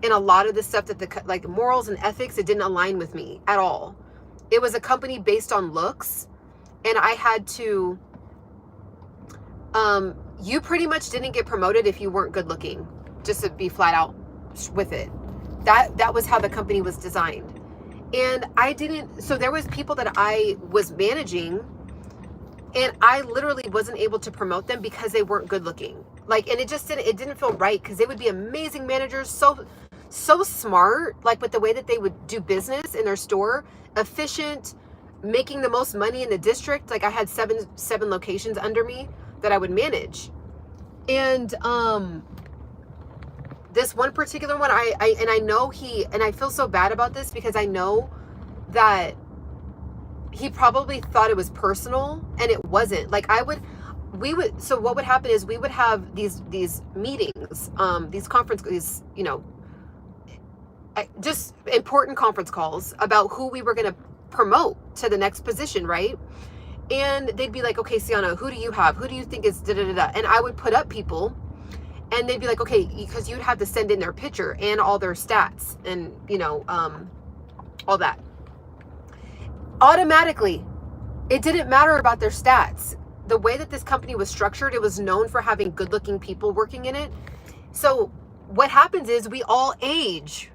in a lot of the stuff that like morals and ethics. It didn't align with me at all. It was a company based on looks, and I had to you pretty much didn't get promoted if you weren't good looking, just to be flat out with it. That was how the company was designed. And so there was people that I was managing, and I literally wasn't able to promote them because they weren't good looking. Like, and it didn't feel right, because they would be amazing managers, so smart, like with the way that they would do business in their store, efficient, making the most money in the district. Like, I had seven locations under me that I would manage. And this one particular one, I know I feel so bad about this, because I know that he probably thought it was personal, and it wasn't. Like, so what would happen is we would have these meetings, these just important conference calls about who we were going to promote to the next position, right? And they'd be like, okay, Ciana, who do you have? Who do you think is da-da-da-da? And I would put up people, and they'd be like, okay, because you'd have to send in their picture and all their stats and, all that. Automatically, it didn't matter about their stats. The way that this company was structured, it was known for having good-looking people working in it. So what happens is we all age.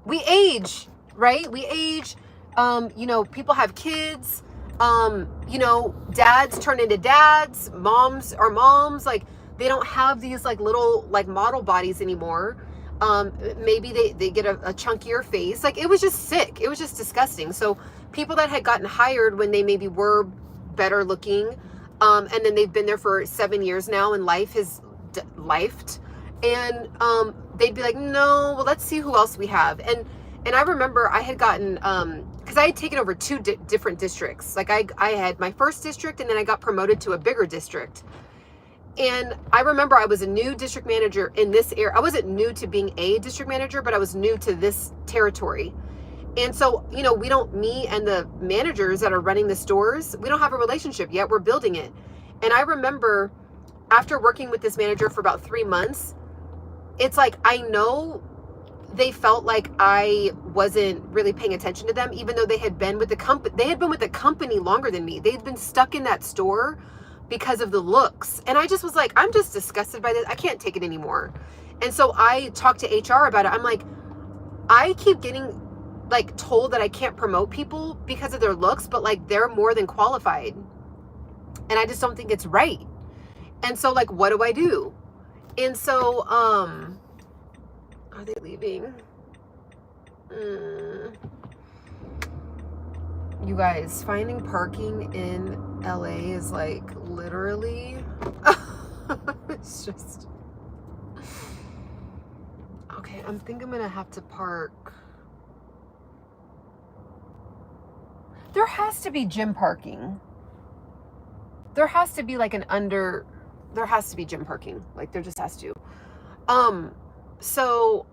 We age. right? We age. You know, people have kids. You know, dads turn into dads. Moms are moms. Like, they don't have these like little like model bodies anymore. Maybe they get a chunkier face. Like, it was just sick. It was just disgusting. So people that had gotten hired when they maybe were better looking, and then they've been there for 7 years now, and life has lifed, and they'd be like, no, well, let's see who else we have. And I remember I had gotten, because I had taken over two different districts. Like, I had my first district, and then I got promoted to a bigger district. And I remember I was a new district manager in this area. I wasn't new to being a district manager, but I was new to this territory. And so, you know, me and the managers that are running the stores, we don't have a relationship yet. We're building it. And I remember after working with this manager for about 3 months, it's like, I know they felt like I wasn't really paying attention to them, even though they had been with the company. They had been with the company longer than me. They'd been stuck in that store because of the looks. And I just was like, I'm just disgusted by this. I can't take it anymore. And so I talked to HR about it. I'm like, I keep getting like told that I can't promote people because of their looks, but like, they're more than qualified. And I just don't think it's right. And so, like, what do I do? And so, are they leaving? You guys, finding parking in LA is like literally, it's just, okay, I think I'm gonna have to park. There has to be gym parking. There has to be like there has to be gym parking. Like, there just has to. So,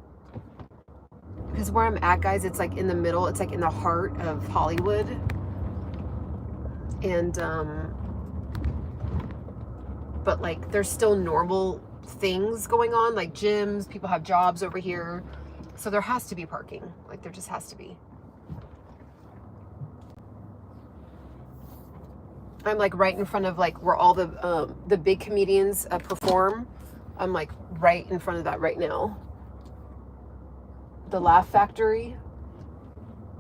because where I'm at, guys, it's like in the middle. It's like in the heart of Hollywood. And, but like, there's still normal things going on, like gyms, people have jobs over here. So there has to be parking. Like, there just has to be. I'm like right in front of like where all the big comedians perform. I'm like right in front of that right now. The Laugh Factory.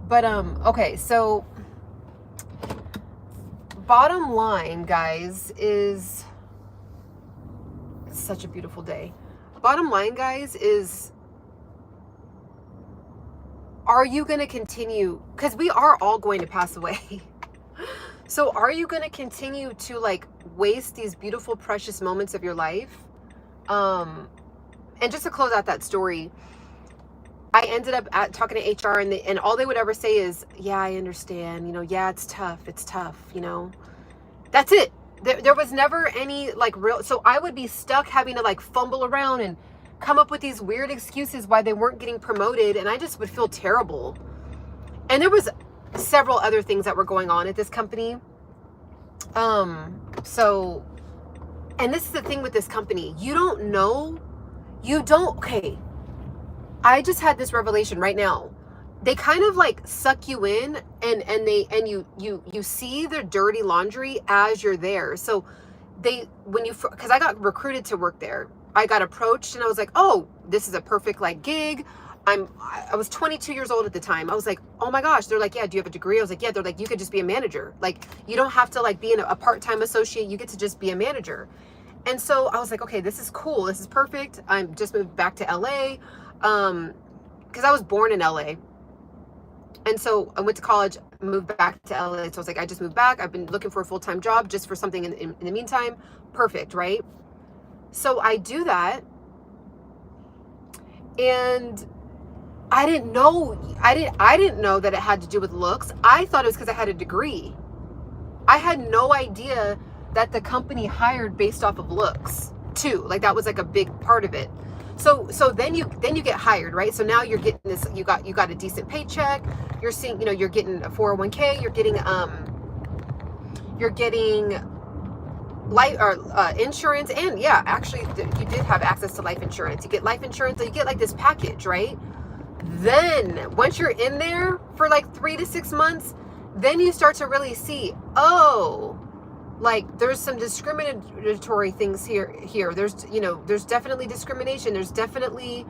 But okay, so bottom line, guys, is it's such a beautiful day. Bottom line, guys, is, are you going to continue? Because we are all going to pass away. So are you going to continue to like waste these beautiful, precious moments of your life? And just to close out that story, I ended up talking to HR, and all they would ever say is, yeah, I understand, you know, yeah, it's tough, you know, that's it. There was never any like real, so I would be stuck having to like fumble around and come up with these weird excuses why they weren't getting promoted. And I just would feel terrible. And there was several other things that were going on at this company. So, and this is the thing with this company, okay. I just had this revelation right now. They kind of like suck you in, and you see their dirty laundry as you're there. So because I got recruited to work there, I got approached and I was like, oh, this is a perfect like gig. I was 22 years old at the time. I was like, oh my gosh. They're like, yeah, do you have a degree? I was like, yeah. They're like, you could just be a manager. Like, you don't have to like be a part-time associate. You get to just be a manager. And so I was like, okay, this is cool. This is perfect. I'm just moved back to LA. Because I was born in LA. And so I went to college, moved back to LA. So I was like, I just moved back. I've been looking for a full-time job just for something in the meantime. Perfect, right? So I do that. And I didn't know that it had to do with looks. I thought it was because I had a degree. I had no idea that the company hired based off of looks too. Like, that was like a big part of it. So then you get hired, right? So now you're getting this, you got a decent paycheck. You're seeing, you're getting a 401k, you're getting life or insurance. And yeah, actually you did have access to life insurance. You get life insurance, so you get like this package, right? Then once you're in there for like 3 to 6 months, then you start to really see, oh, like there's some discriminatory things here. There's definitely discrimination. There's definitely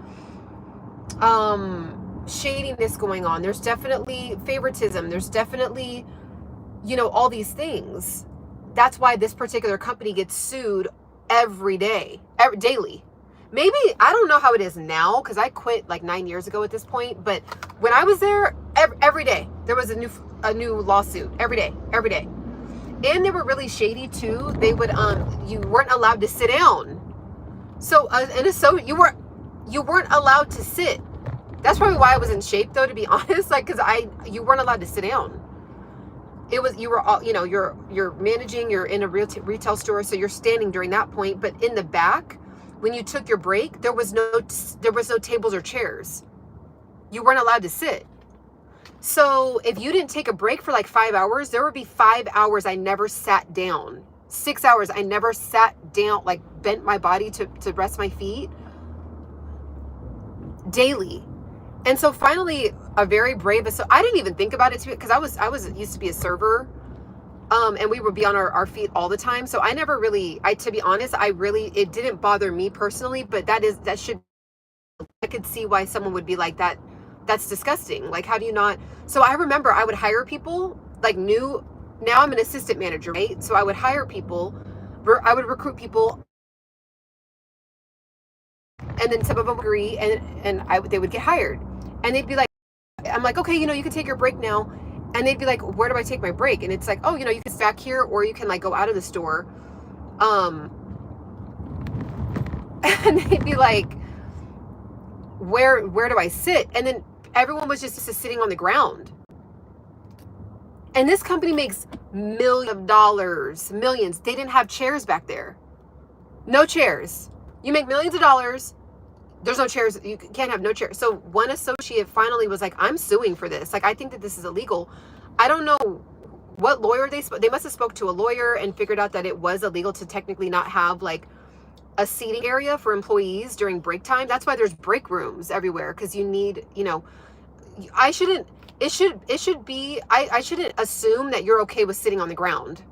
shadiness going on. There's definitely favoritism. There's definitely, you know, all these things. That's why this particular company gets sued every day, daily. Maybe, I don't know how it is now, because I quit like 9 years ago at this point, but when I was there, every day there was a new lawsuit. Every day. And they were really shady too. They would you weren't allowed to sit down. So you weren't allowed to sit. That's probably why I was in shape though, to be honest, like, because you weren't allowed to sit down. It was, you were all, you know, you're managing, you're in a retail store, so you're standing during that point. But in the back, when you took your break, there was no tables or chairs. You weren't allowed to sit. So if you didn't take a break for like 5 hours, there would be 5 hours I never sat down. 6 hours I never sat down, like bent my body to rest my feet daily. And so finally, a very brave, so I didn't even think about it because I was used to be a server, and we would be on our feet all the time. So I never really, to be honest, it didn't bother me personally, but I could see why someone would be like that. That's disgusting. Like, how do you not? So I remember I would hire people, like now I'm an assistant manager, right? So I would hire people, I would recruit people, and then some of them would agree, and they would get hired. And they'd be like, I'm like, okay, you know, you can take your break now. And they'd be like, where do I take my break? And it's like, oh, you know, you can sit back here, or you can like go out of the store. And they'd be like, where do I sit? And then everyone was just sitting on the ground. And this company makes millions of dollars, millions. They didn't have chairs back there. No chairs. You make millions of dollars. There's no chairs. You can't have no chairs. So one associate finally was like, I'm suing for this. Like, I think that this is illegal. I don't know what lawyer they must have spoke to a lawyer and figured out that it was illegal to technically not have like a seating area for employees during break time. That's why there's break rooms everywhere. Cause you need, you know, I shouldn't assume that you're okay with sitting on the ground.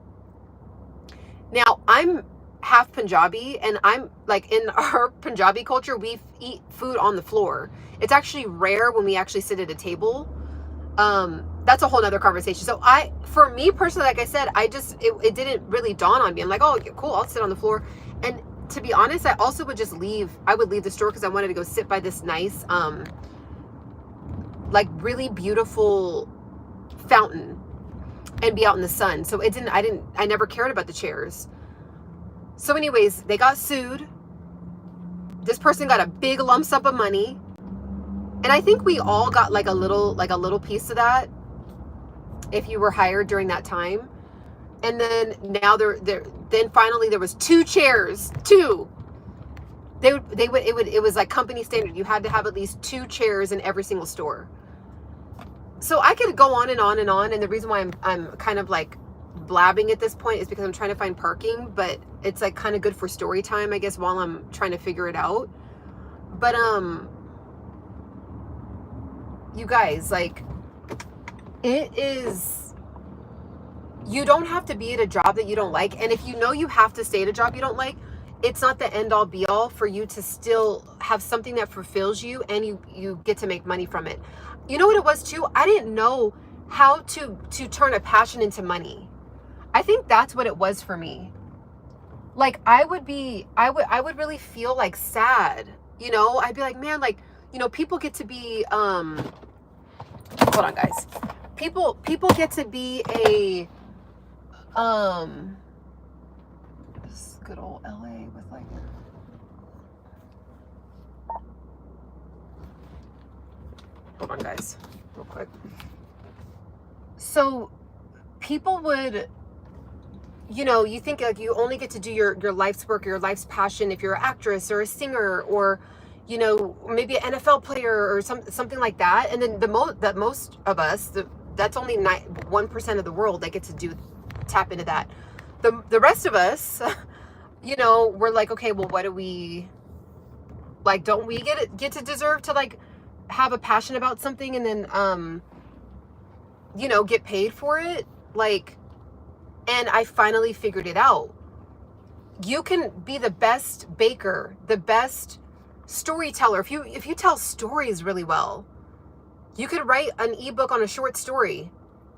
Now I'm half Punjabi, and I'm like, in our Punjabi culture, we eat food on the floor. It's actually rare when we actually sit at a table. That's a whole nother conversation. So for me personally, like I said, it didn't really dawn on me. I'm like, oh, cool, I'll sit on the floor. And to be honest, I also would just leave. I would leave the store because I wanted to go sit by this nice, like really beautiful fountain and be out in the sun. So I never cared about the chairs. So anyways, they got sued. This person got a big lump sum of money. And I think we all got like a little piece of that if you were hired during that time. And then now then finally there was 2 chairs. 2. It was like company standard. You had to have at least 2 chairs in every single store. So I could go on and on and on. And the reason why I'm kind of like blabbing at this point is because I'm trying to find parking, but it's like kind of good for story time, I guess, while I'm trying to figure it out. But you guys, like, you don't have to be at a job that you don't like. And if you know you have to stay at a job you don't like, it's not the end all be all for you to still have something that fulfills you and you get to make money from it. You know what it was too? I didn't know how to turn a passion into money. I think that's what it was for me. Like, I would really feel like sad, you know? I'd be like, man, like, you know, people get to be, hold on guys. People get to be a, this good old LA with like, hold on guys, real quick. So people would, you know, you think like you only get to do your life's work or your life's passion if you're an actress or a singer or, you know, maybe an NFL player or something like that. And then most of us, that's only 1% of the world that get to tap into that. The rest of us, you know, we're like, okay, well, what do we, like, don't we get to deserve to like have a passion about something and then, you know, get paid for it? Like, and I finally figured it out. You can be the best baker, the best storyteller. If you tell stories really well, You could write an ebook on a short story.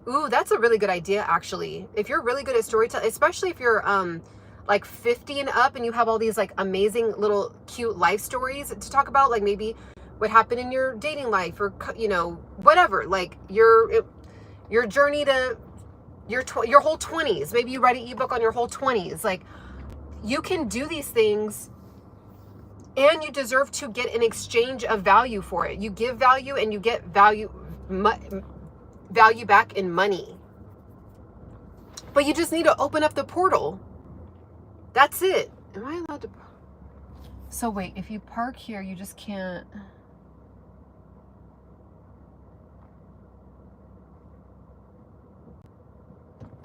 Ooh, that's a really good idea, actually. If you're really good at storytelling, especially if you're like 50 and up and you have all these like amazing little cute life stories to talk about, like maybe what happened in your dating life, or whatever, like your journey to your whole 20s. Maybe you write an ebook on your whole 20s. Like, you can do these things, and you deserve to get an exchange of value for it. You give value and you get value back in money. But you just need to open up the portal. That's it. Am I allowed to? So wait, if you park here, you just can't.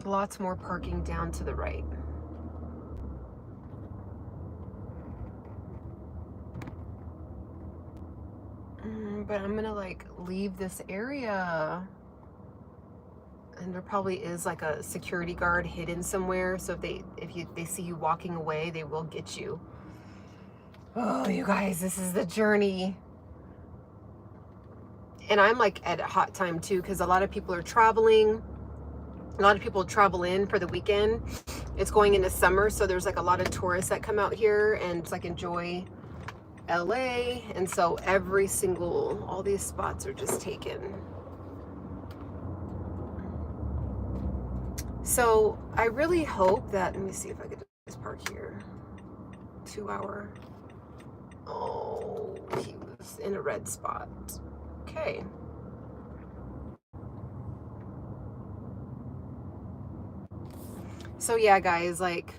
Lots more parking down to the right. But I'm gonna like leave this area, and there probably is like a security guard hidden somewhere, so if they see you walking away, they will get you. Oh, you guys, this is the journey. And I'm like at a hot time too, because a lot of people are traveling. A lot of people travel in for the weekend. It's going into summer, so there's like a lot of tourists that come out here and just like enjoy LA. And so all these spots are just taken. So I really hope that, let me see if I could just park here. 2 hour. Oh, he was in a red spot. Okay. So yeah, guys, like,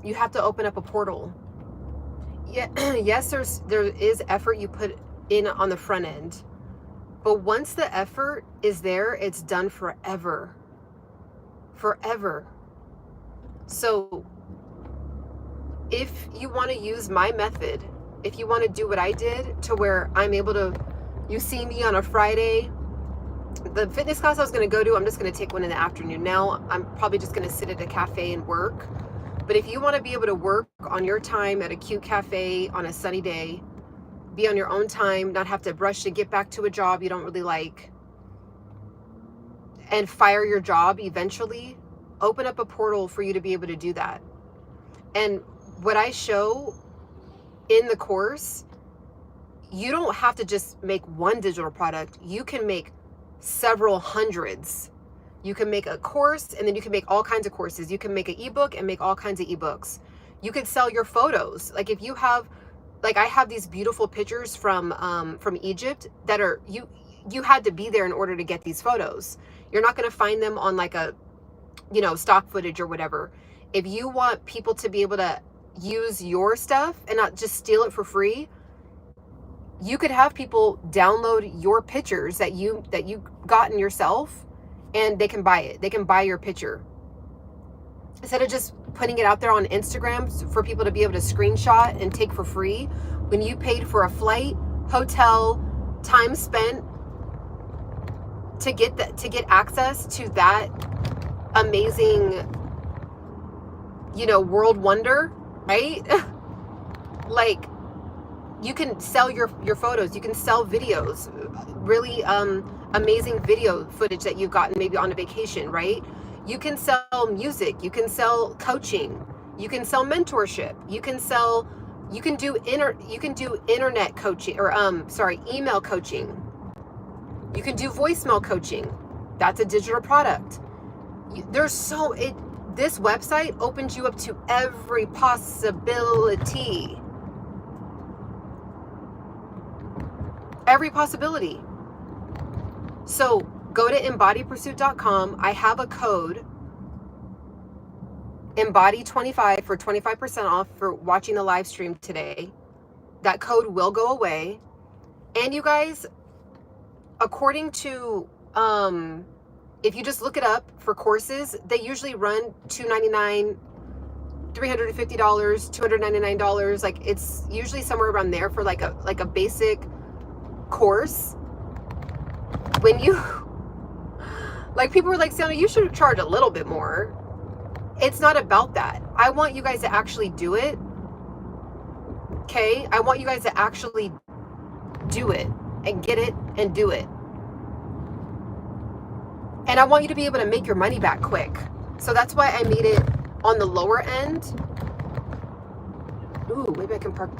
you have to open up a portal. Yeah, yes, there is effort you put in on the front end, but once the effort is there, it's done forever. Forever. So if you want to use my method, if you want to do what I did, to where I'm able to, you see me on a Friday, the fitness class I was going to go to, I'm just going to take one in the afternoon. Now I'm probably just going to sit at a cafe and work. But if you want to be able to work on your time at a cute cafe on a sunny day, be on your own time, not have to rush to get back to a job you don't really like, and fire your job eventually, open up a portal for you to be able to do that. And what I show in the course, you don't have to just make one digital product. You can make several hundreds. You can make a course, and then you can make all kinds of courses. You can make an ebook and make all kinds of ebooks. You could sell your photos. Like, if you have, like, I have these beautiful pictures from Egypt that are, you had to be there in order to get these photos. You're not going to find them on like a, stock footage or whatever. If you want people to be able to use your stuff and not just steal it for free, you could have people download your pictures that you gotten yourself, and they can buy it. They can buy your picture. Instead of just putting it out there on Instagram for people to be able to screenshot and take for free, when you paid for a flight, hotel, time spent to get access to that amazing, world wonder, right? Like, you can sell your photos, you can sell videos, really amazing video footage that you've gotten maybe on a vacation, right? You can sell music, you can sell coaching, you can sell mentorship, you can do internet coaching, or email coaching. You can do voicemail coaching. That's a digital product. This website opens you up to every possibility. Every possibility. So go to embodypursuit.com. I have a code, Embody25, for 25% off for watching the live stream today. That code will go away. And you guys, according to, if you just look it up for courses, they usually run $299, $350, $299. Like, it's usually somewhere around there for like a basic course. When you, like, people were like, Ciana, you should charge a little bit more. It's not about that. I want you guys to actually do it. Okay? I want you guys to actually do it and get it and do it. And I want you to be able to make your money back quick. So that's why I made it on the lower end. Ooh, maybe I can park.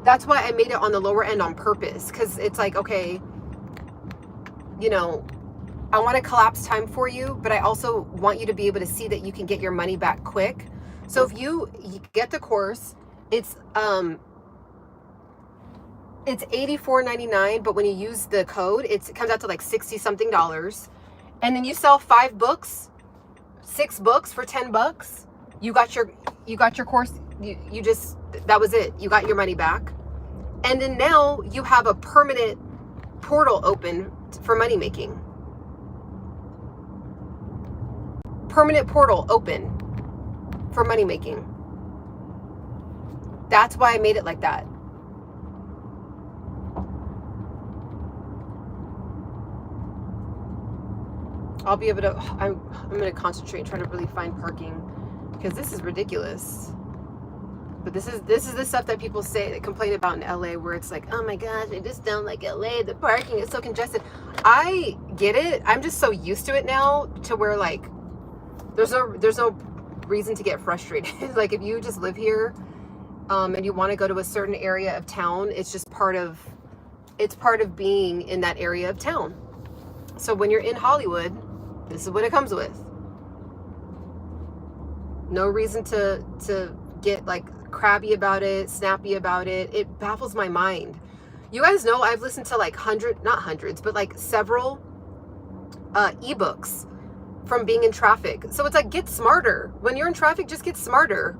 That's why I made it on the lower end on purpose. Because it's like, okay, you know, I want to collapse time for you, but I also want you to be able to see that you can get your money back quick. So if you get the course, it's $84.99, but when you use the code, it comes out to like 60 something dollars. And then you sell 5 books, 6 books for 10 bucks. You got your course. You just, that was it. You got your money back. And then now you have a permanent portal open for money making. Permanent portal open for money making. That's why I made it like that. I'll be able to, I'm going to concentrate and try to really find parking, because this is ridiculous. But this is the stuff that people say, that complain about in LA, where it's like, oh my gosh, I just don't like LA. The parking is so congested. I get it. I'm just so used to it now, to where like, there's no reason to get frustrated. Like if you just live here, and you want to go to a certain area of town, it's just part of being in that area of town. So when you're in Hollywood, this is what it comes with. No reason to get like crabby about it, snappy about it. It baffles my mind. You guys know I've listened to like not hundreds, but like several ebooks from being in traffic. So it's like, get smarter. When you're in traffic, just get smarter.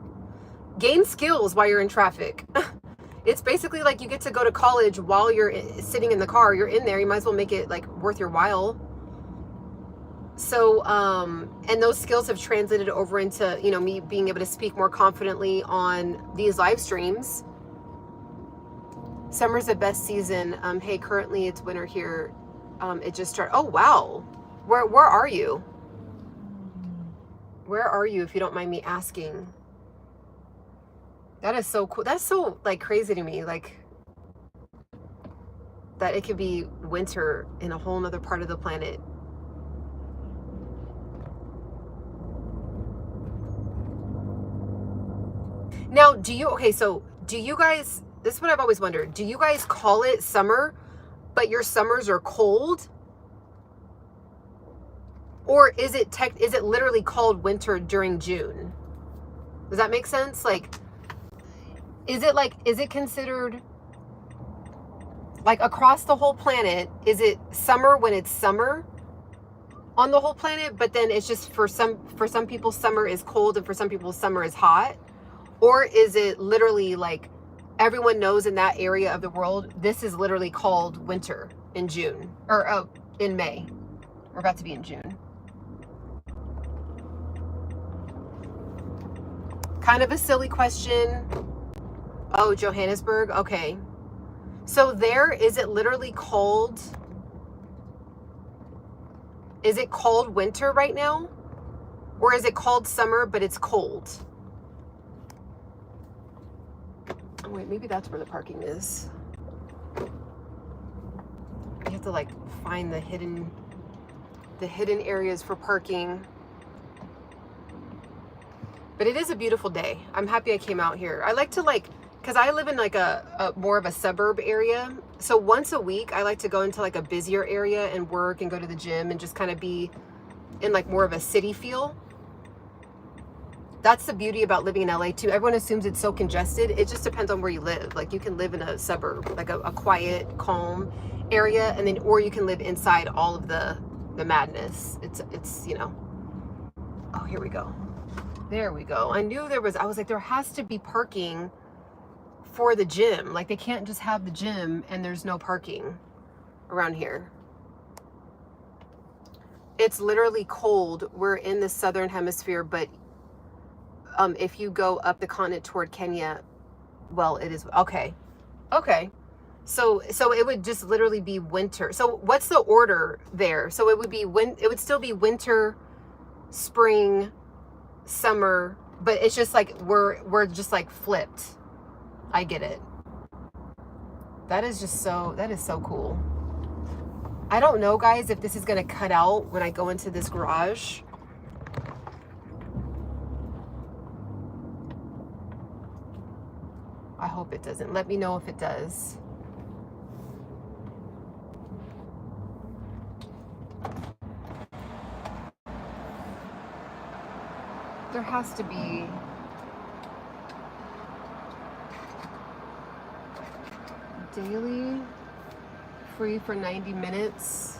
Gain skills while you're in traffic. It's basically like you get to go to college while you're sitting in the car. You're in there. You might as well make it like worth your while. So, and those skills have translated over into, you know, me being able to speak more confidently on these live streams. Summer's the best season. Hey, currently it's winter here. It just started. Oh, wow. Where are you? Where are you, if you don't mind me asking? That is so cool. That's so like crazy to me. Like that it could be winter in a whole nother part of the planet. Now, do you guys, this is what I've always wondered. Do you guys call it summer, but your summers are cold? Or is it literally called winter during June? Does that make sense? Like, is it considered like across the whole planet? Is it summer when it's summer on the whole planet, but then it's just for some people summer is cold and for some people summer is hot? Or is it literally like everyone knows in that area of the world, this is literally called winter in June, or in May? We're about to be in June. Kind of a silly question. Oh, Johannesburg. Okay. So there, is it literally cold? Is it called winter right now? Or is it called summer, but it's cold? Oh, wait, maybe that's where the parking is. You have to like find the hidden areas for parking. But it is a beautiful day. I'm happy I came out here. I like to because I live in like a more of a suburb area. So once a week, I like to go into like a busier area and work and go to the gym and just kind of be in like more of a city feel. That's the beauty about living in LA too. Everyone assumes it's so congested. It just depends on where you live. Like you can live in a suburb, like a quiet, calm area, and then, or you can live inside all of the madness. It's, you know, oh, here we go. There we go. I was like, there has to be parking for the gym. Like they can't just have the gym and there's no parking around here. It's literally cold. We're in the southern hemisphere, but if you go up the continent toward Kenya, well, it is okay. So it would just literally be winter. So what's the order there? So it would still be winter, spring, summer, but it's just like we're just like flipped. I get it. That is so cool. I don't know, guys, if this is gonna cut out when I go into this garage. I hope it doesn't. Let me know if it does. There has to be daily, free for 90 minutes.